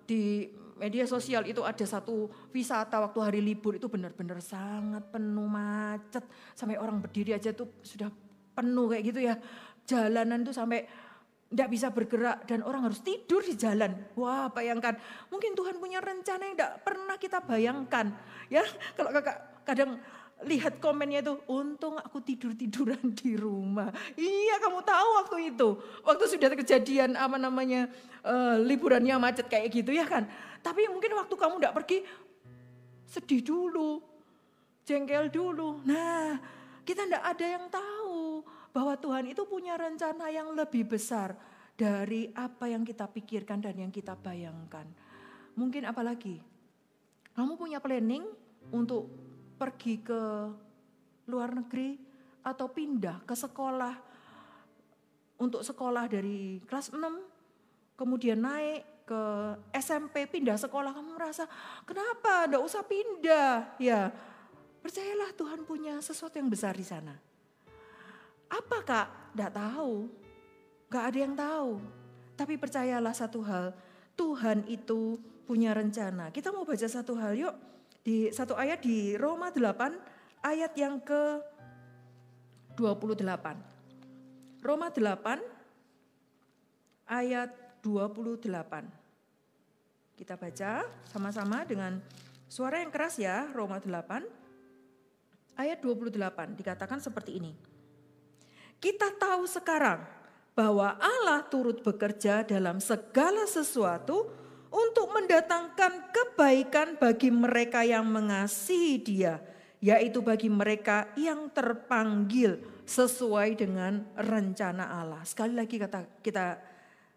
di media sosial itu ada satu wisata waktu hari libur itu benar-benar sangat penuh macet. Sampai orang berdiri aja tuh sudah penuh kayak gitu ya. Jalanan tuh sampai tidak bisa bergerak dan orang harus tidur di jalan. Wah, bayangkan. Mungkin Tuhan punya rencana yang tidak pernah kita bayangkan. Ya, kalau kakak kadang lihat komennya itu, untung aku tidur-tiduran di rumah. Iya, kamu tahu waktu itu. Waktu sudah kejadian liburannya macet kayak gitu ya kan. Tapi mungkin waktu kamu tidak pergi, sedih dulu, jengkel dulu. Nah, kita tidak ada yang tahu bahwa Tuhan itu punya rencana yang lebih besar dari apa yang kita pikirkan dan yang kita bayangkan. Mungkin apalagi, kamu punya planning untuk pergi ke luar negeri atau pindah ke sekolah, untuk sekolah dari kelas 6, kemudian naik ke SMP, pindah sekolah, kamu merasa kenapa enggak usah pindah? Ya, percayalah Tuhan punya sesuatu yang besar di sana. Apa kak? Enggak tahu, enggak ada yang tahu. Tapi percayalah satu hal, Tuhan itu punya rencana. Kita mau baca satu hal yuk. Di satu ayat di Roma 8 ayat yang ke 28. Roma 8 ayat 28. Kita baca sama-sama dengan suara yang keras ya. Roma 8 ayat 28 dikatakan seperti ini. Kita tahu sekarang bahwa Allah turut bekerja dalam segala sesuatu untuk mendatangkan kebaikan bagi mereka yang mengasihi Dia, yaitu bagi mereka yang terpanggil sesuai dengan rencana Allah. Sekali lagi kita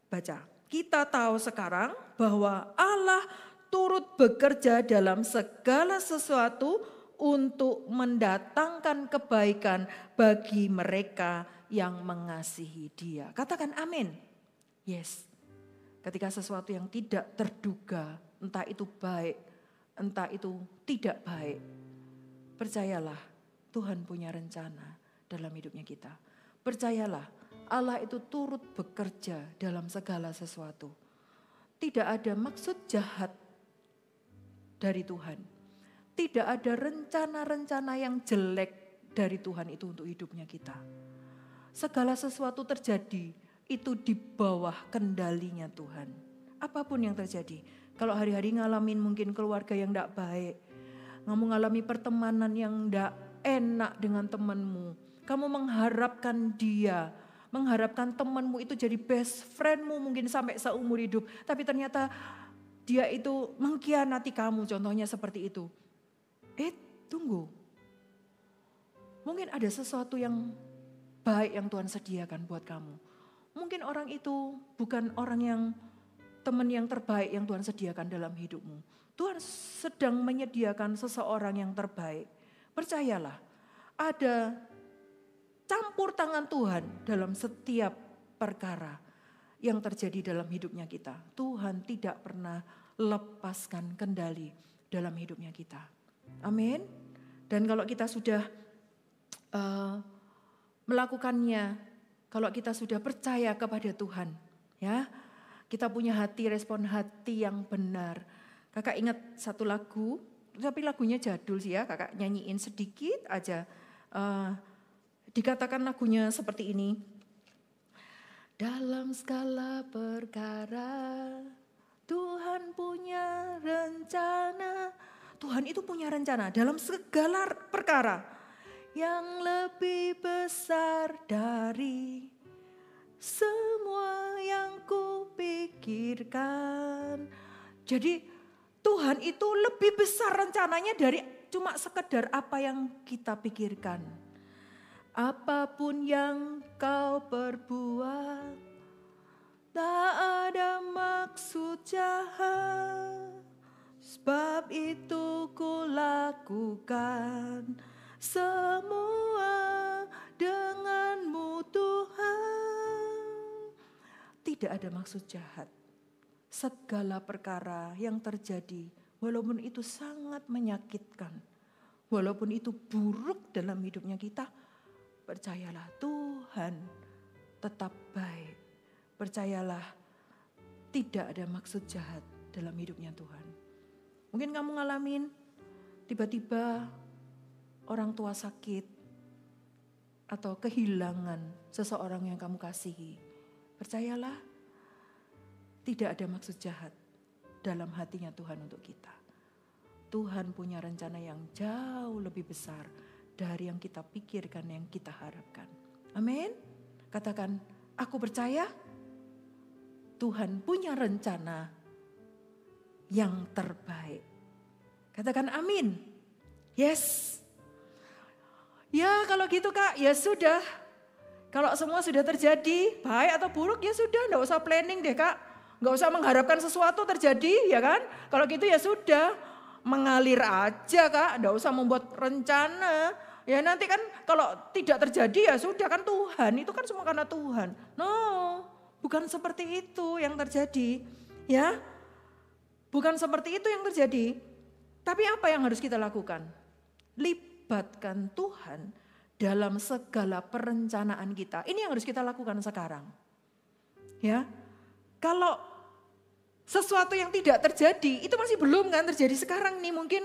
baca. Kita tahu sekarang bahwa Allah turut bekerja dalam segala sesuatu untuk mendatangkan kebaikan bagi mereka yang mengasihi Dia. Katakan amin. Yes. Ketika sesuatu yang tidak terduga, entah itu baik, entah itu tidak baik, percayalah Tuhan punya rencana dalam hidupnya kita. Percayalah Allah itu turut bekerja dalam segala sesuatu. Tidak ada maksud jahat dari Tuhan. Tidak ada rencana-rencana yang jelek dari Tuhan itu untuk hidupnya kita. Segala sesuatu terjadi itu di bawah kendalinya Tuhan. Apapun yang terjadi. Kalau hari-hari ngalamin mungkin keluarga yang tidak baik. Kamu ngalami pertemanan yang tidak enak dengan temanmu. Kamu mengharapkan dia. Mengharapkan temanmu itu jadi best friendmu mungkin sampai seumur hidup. Tapi ternyata dia itu mengkhianati kamu. Contohnya seperti itu. Tunggu. Mungkin ada sesuatu yang baik yang Tuhan sediakan buat kamu. Mungkin orang itu bukan orang yang teman yang terbaik yang Tuhan sediakan dalam hidupmu. Tuhan sedang menyediakan seseorang yang terbaik. Percayalah, ada campur tangan Tuhan dalam setiap perkara yang terjadi dalam hidupnya kita. Tuhan tidak pernah lepaskan kendali dalam hidupnya kita. Amin. Dan kalau kita sudah melakukannya, kalau kita sudah percaya kepada Tuhan, ya, kita punya hati, respon hati yang benar. Kakak ingat satu lagu, tapi lagunya jadul sih ya, kakak nyanyiin sedikit aja. Dikatakan lagunya seperti ini. Dalam segala perkara, Tuhan punya rencana. Tuhan itu punya rencana dalam segala perkara yang lebih besar dari semua yang kupikirkan. Jadi Tuhan itu lebih besar rencananya dari cuma sekedar apa yang kita pikirkan. Apapun yang kau perbuat, tak ada maksud jahat. Sebab itu ku lakukan semua denganmu Tuhan. Tidak ada maksud jahat. Segala perkara yang terjadi, walaupun itu sangat menyakitkan, walaupun itu buruk dalam hidupnya kita, percayalah Tuhan tetap baik. Percayalah tidak ada maksud jahat dalam hidupnya Tuhan. Mungkin kamu ngalamin tiba-tiba orang tua sakit atau kehilangan seseorang yang kamu kasihi. Percayalah, tidak ada maksud jahat dalam hatinya Tuhan untuk kita. Tuhan punya rencana yang jauh lebih besar dari yang kita pikirkan, yang kita harapkan. Amin. Katakan, aku percaya Tuhan punya rencana yang terbaik. Katakan amin. Yes. Ya kalau gitu Kak, ya sudah. Kalau semua sudah terjadi, baik atau buruk ya sudah, enggak usah planning deh Kak. Enggak usah mengharapkan sesuatu terjadi ya kan. Kalau gitu ya sudah, mengalir aja Kak, enggak usah membuat rencana. Ya nanti kan kalau tidak terjadi ya sudah kan Tuhan, itu kan semua karena Tuhan. No, bukan seperti itu yang terjadi. Ya, bukan seperti itu yang terjadi. Tapi apa yang harus kita lakukan? Libatkan Tuhan dalam segala perencanaan kita. Ini yang harus kita lakukan sekarang. Ya, kalau sesuatu yang tidak terjadi, itu masih belum kan terjadi sekarang nih, mungkin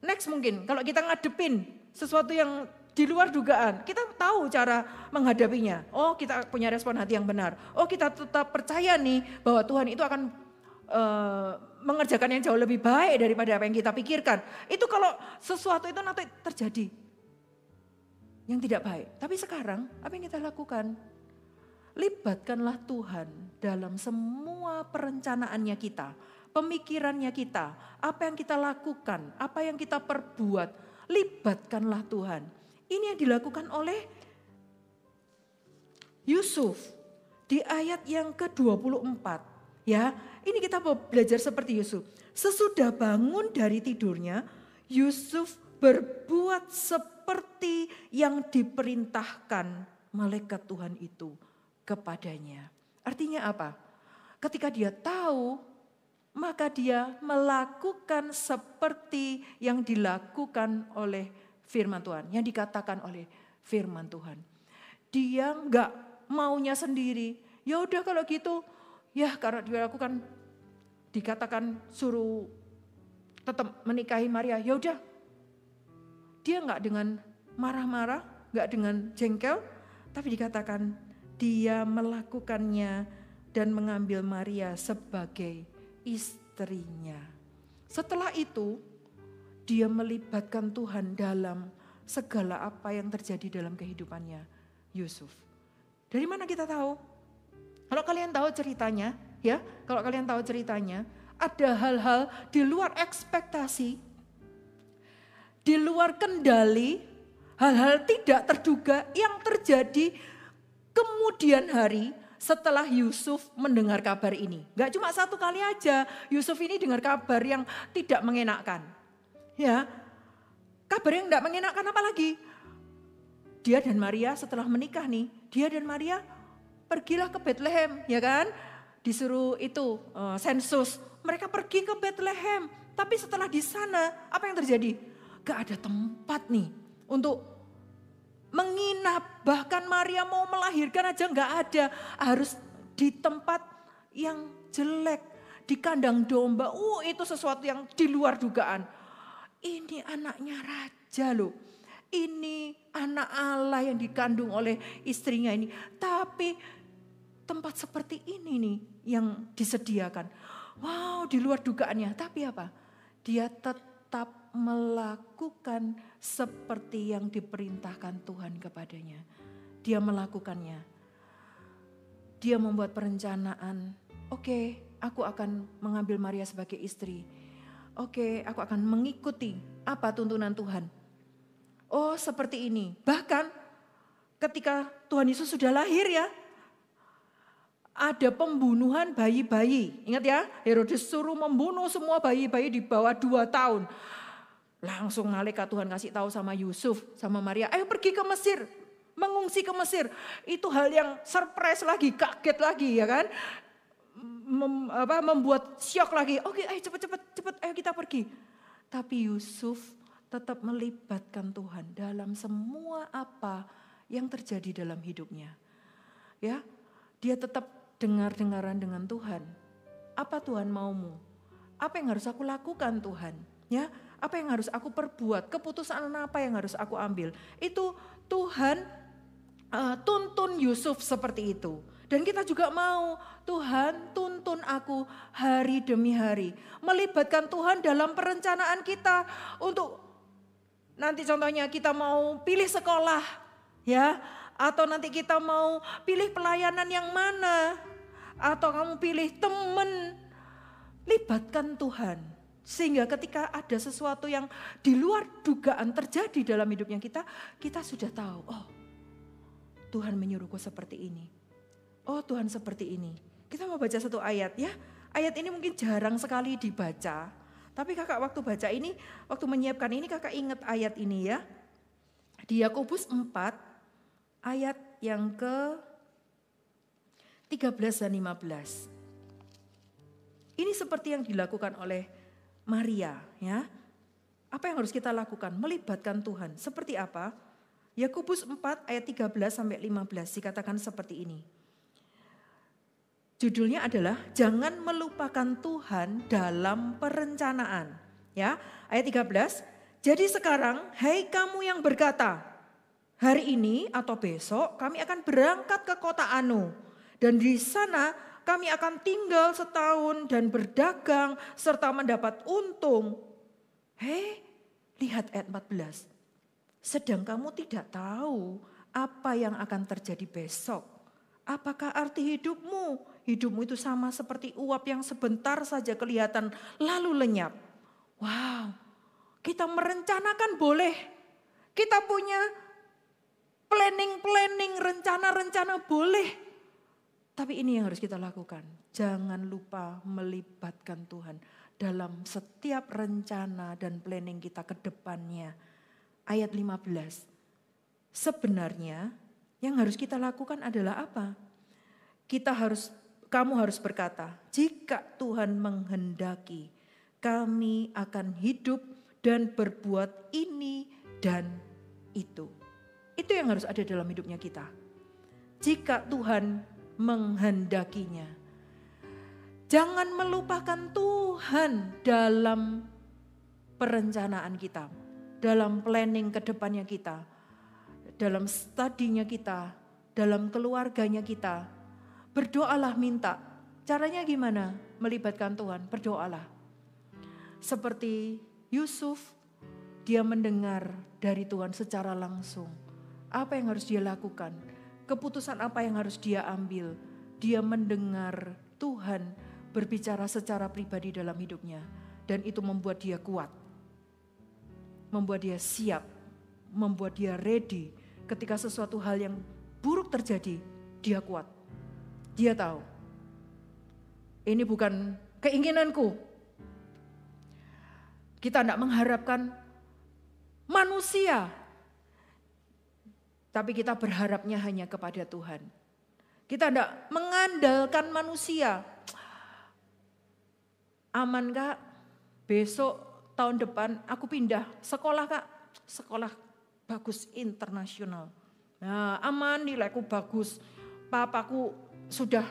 next mungkin. Kalau kita ngadepin sesuatu yang di luar dugaan, kita tahu cara menghadapinya. Oh, kita punya respon hati yang benar. Oh, kita tetap percaya nih bahwa Tuhan itu akan mengerjakan yang jauh lebih baik daripada apa yang kita pikirkan. Itu kalau sesuatu itu nanti terjadi yang tidak baik. Tapi sekarang apa yang kita lakukan? Libatkanlah Tuhan dalam semua perencanaannya kita, pemikirannya kita, apa yang kita lakukan, apa yang kita perbuat. Libatkanlah Tuhan. Ini yang dilakukan oleh Yusuf di ayat yang ke-24. Ya, ini kita belajar seperti Yusuf. Sesudah bangun dari tidurnya, Yusuf berbuat seperti yang diperintahkan malaikat Tuhan itu kepadanya. Artinya apa? Ketika dia tahu, maka dia melakukan seperti yang dilakukan oleh firman Tuhan, yang dikatakan oleh firman Tuhan. Dia enggak maunya sendiri. Ya udah kalau gitu, ya karena dia lakukan, dikatakan suruh tetap menikahi Maria. Ya udah, dia enggak dengan marah-marah, enggak dengan jengkel, tapi dikatakan dia melakukannya dan mengambil Maria sebagai istrinya. Setelah itu, dia melibatkan Tuhan dalam segala apa yang terjadi dalam kehidupannya Yusuf. Dari mana kita tahu? Kalau kalian tahu ceritanya, ya, kalau kalian tahu ceritanya, ada hal-hal di luar ekspektasi, di luar kendali, hal-hal tidak terduga yang terjadi kemudian hari setelah Yusuf mendengar kabar ini. Gak cuma satu kali aja Yusuf ini dengar kabar yang tidak mengenakkan. Ya, kabar yang tidak mengenakkan apa lagi? Dia dan Maria setelah menikah nih, dia dan Maria pergilah ke Bethlehem, ya kan? Disuruh itu sensus, mereka pergi ke Bethlehem. Tapi setelah di sana, apa yang terjadi? Gak ada tempat nih untuk menginap, bahkan Maria mau melahirkan aja nggak ada, harus di tempat yang jelek, di kandang domba. Itu sesuatu yang di luar dugaan. Ini anaknya raja loh, ini anak Allah yang dikandung oleh istrinya ini, tapi tempat seperti ini nih yang disediakan. Wow, di luar dugaannya, tapi apa? Dia tetap melakukan seperti yang diperintahkan Tuhan kepadanya. Dia melakukannya. Dia membuat perencanaan. Oke, aku akan mengambil Maria sebagai istri. Oke, aku akan mengikuti apa tuntunan Tuhan. Oh, seperti ini. Bahkan ketika Tuhan Yesus sudah lahir ya, ada pembunuhan bayi-bayi. Ingat ya, Herodes suruh membunuh semua bayi-bayi di bawah 2 tahun. Langsung malaikat Tuhan kasih tahu sama Yusuf, sama Maria, ayo pergi ke Mesir, mengungsi ke Mesir. Itu hal yang surprise lagi, kaget lagi ya kan. Membuat syok lagi. Oke, ayo cepet, ayo kita pergi. Tapi Yusuf tetap melibatkan Tuhan dalam semua apa yang terjadi dalam hidupnya. Ya, dia tetap dengar-dengaran dengan Tuhan. Apa Tuhan maumu? Apa yang harus aku lakukan Tuhan? Ya, apa yang harus aku perbuat? Keputusan apa yang harus aku ambil? Itu Tuhan tuntun Yusuf seperti itu. Dan kita juga mau, Tuhan tuntun aku hari demi hari. Melibatkan Tuhan dalam perencanaan kita untuk nanti contohnya kita mau pilih sekolah, ya, atau nanti kita mau pilih pelayanan yang mana, atau kamu pilih teman. Libatkan Tuhan. Sehingga ketika ada sesuatu yang di luar dugaan terjadi dalam hidupnya kita sudah tahu, oh Tuhan menyuruhku seperti ini. Oh Tuhan seperti ini. Kita mau baca satu ayat ya. Ayat ini mungkin jarang sekali dibaca. Tapi kakak waktu baca ini, waktu menyiapkan ini kakak ingat ayat ini ya. Di Yakobus 4 ayat yang ke 13 dan 15. Ini seperti yang dilakukan oleh Maria ya. Apa yang harus kita lakukan? Melibatkan Tuhan. Seperti apa? Yakobus 4 ayat 13 sampai 15 dikatakan seperti ini. Judulnya adalah jangan melupakan Tuhan dalam perencanaan. Ya, ayat 13. Jadi sekarang, hai kamu yang berkata, hari ini atau besok kami akan berangkat ke kota Anu. Dan di sana kami akan tinggal setahun dan berdagang serta mendapat untung. Hei, lihat ayat 14. Sedang kamu tidak tahu apa yang akan terjadi besok. Apakah arti hidupmu? Hidupmu itu sama seperti uap yang sebentar saja kelihatan lalu lenyap. Wow, kita merencanakan boleh. Kita punya planning, rencana-rencana boleh. Tapi ini yang harus kita lakukan. Jangan lupa melibatkan Tuhan dalam setiap rencana dan planning kita ke depannya. Ayat 15. Sebenarnya yang harus kita lakukan adalah apa? Kamu harus berkata, jika Tuhan menghendaki, kami akan hidup dan berbuat ini dan itu. Itu yang harus ada dalam hidupnya kita. Jika Tuhan menghendakinya. Jangan melupakan Tuhan dalam perencanaan kita, dalam planning ke depannya kita, dalam studinya kita, dalam keluarganya kita. Berdoalah minta. Caranya gimana? Melibatkan Tuhan, berdoalah. Seperti Yusuf, dia mendengar dari Tuhan secara langsung. Apa yang harus dia lakukan? Keputusan apa yang harus dia ambil? Dia mendengar Tuhan berbicara secara pribadi dalam hidupnya. Dan itu membuat dia kuat. Membuat dia siap. Membuat dia ready. Ketika sesuatu hal yang buruk terjadi, dia kuat. Dia tahu. Ini bukan keinginanku. Kita tidak mengharapkan manusia. Tapi kita berharapnya hanya kepada Tuhan. Kita tidak mengandalkan manusia. Aman Kak, besok tahun depan aku pindah sekolah Kak. Sekolah bagus internasional. Nah, aman, nilaiku bagus. Papaku sudah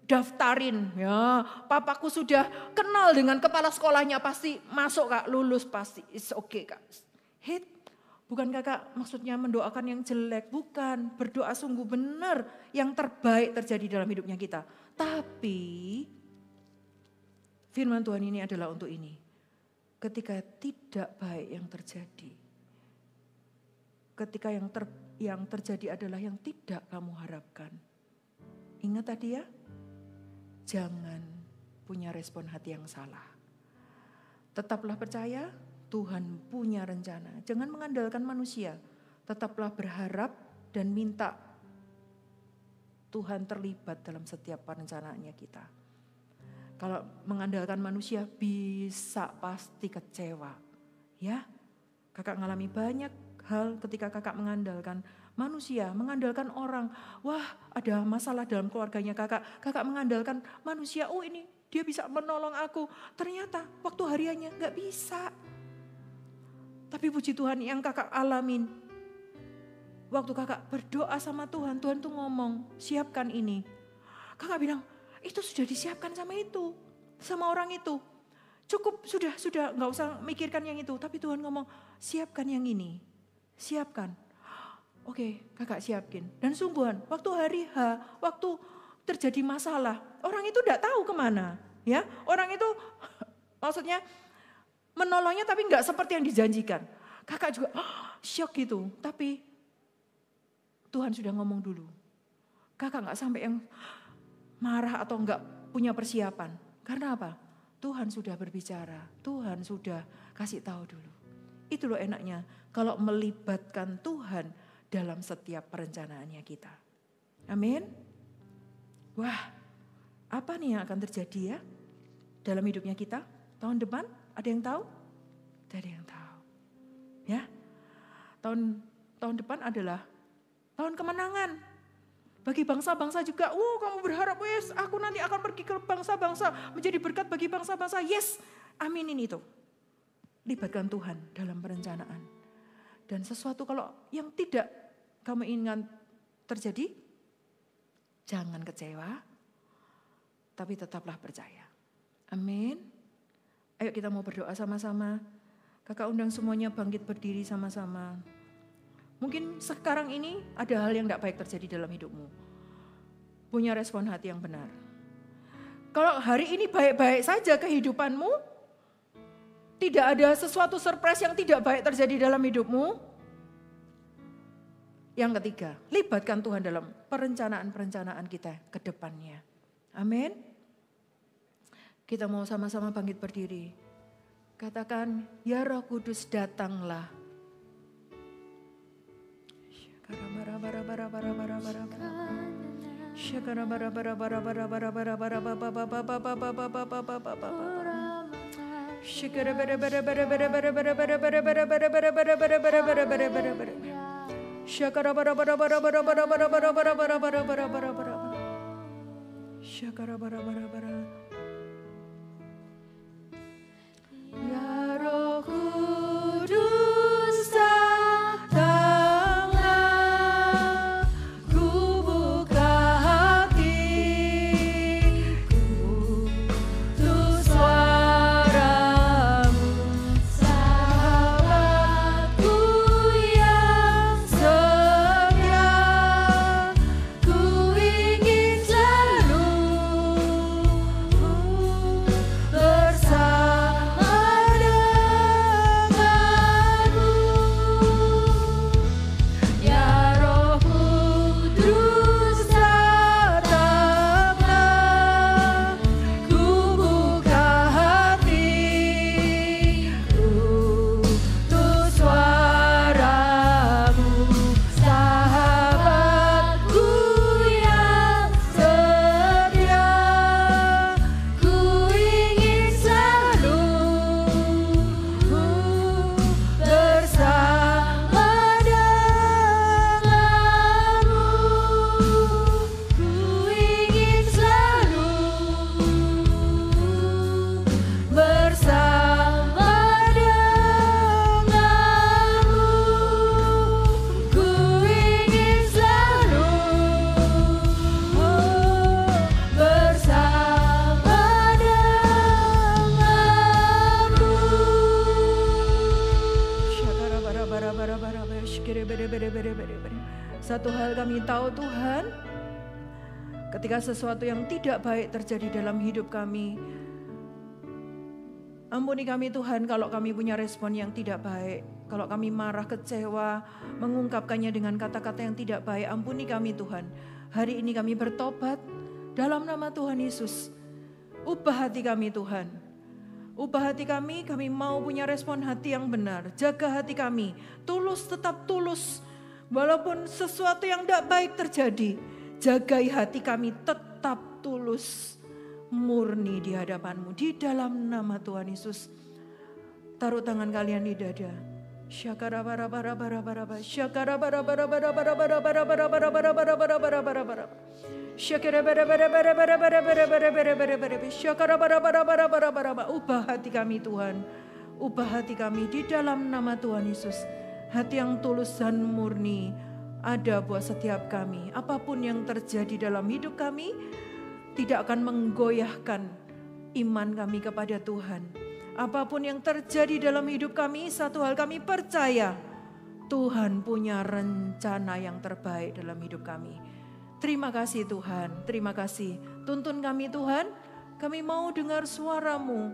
daftarin. Ya, papaku sudah kenal dengan kepala sekolahnya. Pasti masuk Kak, lulus pasti. It's okay Kak. Hit. Bukan Kakak maksudnya mendoakan yang jelek, bukan. Berdoa sungguh benar yang terbaik terjadi dalam hidupnya kita. Tapi firman Tuhan ini adalah untuk ini. Ketika tidak baik yang terjadi. Ketika yang terjadi adalah yang tidak kamu harapkan. Ingat tadi ya, jangan punya respon hati yang salah. Tetaplah percaya. Tuhan punya rencana. Jangan mengandalkan manusia. Tetaplah berharap dan minta Tuhan terlibat dalam setiap perencanaannya kita. Kalau mengandalkan manusia bisa pasti kecewa. Ya, Kakak ngalami banyak hal ketika Kakak mengandalkan manusia, mengandalkan orang. Wah, ada masalah dalam keluarganya Kakak. Kakak mengandalkan manusia. Oh, ini dia bisa menolong aku. Ternyata waktu hariannya gak bisa. Tapi puji Tuhan yang Kakak alamin. Waktu Kakak berdoa sama Tuhan, Tuhan tuh ngomong, siapkan ini. Kakak bilang, itu sudah disiapkan sama orang itu. Cukup, sudah, gak usah mikirkan yang itu. Tapi Tuhan ngomong, siapkan yang ini, siapkan. Oke, Kakak siapkin. Dan sungguhan, waktu hari H, waktu terjadi masalah, orang itu gak tahu kemana. Ya, orang itu maksudnya menolongnya tapi enggak seperti yang dijanjikan. Kakak juga syok gitu. Tapi Tuhan sudah ngomong dulu. Kakak enggak sampai yang marah atau enggak punya persiapan. Karena apa? Tuhan sudah berbicara. Tuhan sudah kasih tahu dulu. Itu loh enaknya kalau melibatkan Tuhan dalam setiap perencanaannya kita. Amin. Wah, apa nih yang akan terjadi ya dalam hidupnya kita tahun depan? Ada yang tahu? Tidak ada yang tahu. Ya, tahun depan adalah tahun kemenangan. Bagi bangsa-bangsa juga, kamu berharap, yes, aku nanti akan pergi ke bangsa-bangsa, menjadi berkat bagi bangsa-bangsa, yes, aminin itu. Libatkan Tuhan dalam perencanaan. Dan sesuatu kalau yang tidak kamu inginkan terjadi, jangan kecewa, tapi tetaplah percaya. Amin. Ayo kita mau berdoa sama-sama. Kakak undang semuanya bangkit berdiri sama-sama. Mungkin sekarang ini ada hal yang tidak baik terjadi dalam hidupmu. Punya respon hati yang benar. Kalau hari ini baik-baik saja kehidupanmu, tidak ada sesuatu surprise yang tidak baik terjadi dalam hidupmu. Yang ketiga, libatkan Tuhan dalam perencanaan-perencanaan kita ke depannya. Amin. Kita mau sama-sama bangkit berdiri. Katakan, ya Roh Kudus datanglah. Ya Roh Kudus datanglah, ku buka hatiku untuk suaramu, sahabatku yang setia, ku ingin selalu bersama denganmu. Ya Roh Kudus datanglah, ku buka hatiku untuk suaramu, sahabatku yang setia, ku ingin selalu bersama denganmu, ku ingin selalu bersama denganmu, ku ingin selalu bersama denganmu. Satu hal kami tahu Tuhan, ketika sesuatu yang tidak baik terjadi dalam hidup kami, ampuni kami Tuhan kalau kami punya respon yang tidak baik. Kalau kami marah, kecewa, mengungkapkannya dengan kata-kata yang tidak baik, ampuni kami Tuhan. Hari ini kami bertobat dalam nama Tuhan Yesus. Ubah hati kami Tuhan. Ubah hati kami mau punya respon hati yang benar. Jaga hati kami, tulus, tetap tulus. Walaupun sesuatu yang tidak baik terjadi, jagai hati kami tetap tulus, murni di hadapan-Mu. Di dalam nama Tuhan Yesus, taruh tangan kalian di dada. Syakara-bara-bara-bara-bara-bara, syakara-bara-bara-bara-bara-bara-bara-bara-bara-bara-bara-bara-bara-bara-bara. Syakara-bara-bara-bara-bara-bara-bara-bara-bara-bara-bara-bara-bara. Ubah hati kami Tuhan, ubah hati kami di dalam nama Tuhan Yesus. Hati yang tulus dan murni ada buat setiap kami. Apapun yang terjadi dalam hidup kami tidak akan menggoyahkan iman kami kepada Tuhan. Apapun yang terjadi dalam hidup kami, satu hal kami percaya, Tuhan punya rencana yang terbaik dalam hidup kami. Terima kasih Tuhan, terima kasih. Tuntun kami Tuhan, kami mau dengar suara-Mu,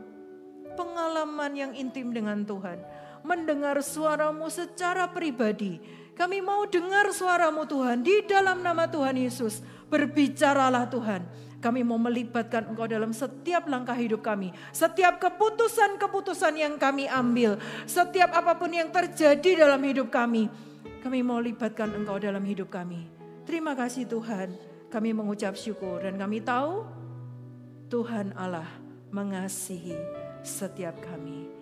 pengalaman yang intim dengan Tuhan. Mendengar suara-Mu secara pribadi. Kami mau dengar suara-Mu Tuhan, di dalam nama Tuhan Yesus. Berbicaralah Tuhan. Kami mau melibatkan Engkau dalam setiap langkah hidup kami. Setiap keputusan-keputusan yang kami ambil. Setiap apapun yang terjadi dalam hidup kami. Kami mau libatkan Engkau dalam hidup kami. Terima kasih Tuhan. Kami mengucap syukur dan kami tahu Tuhan Allah mengasihi setiap kami.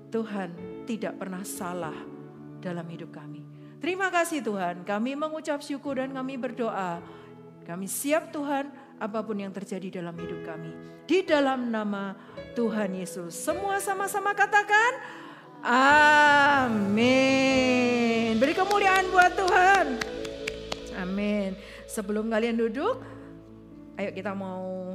Tuhan tidak pernah salah dalam hidup kami. Terima kasih Tuhan. Kami mengucap syukur dan kami berdoa. Kami siap Tuhan apapun yang terjadi dalam hidup kami. Di dalam nama Tuhan Yesus. Semua sama-sama katakan amin. Beri kemuliaan buat Tuhan. Amin. Sebelum kalian duduk, ayo kita mau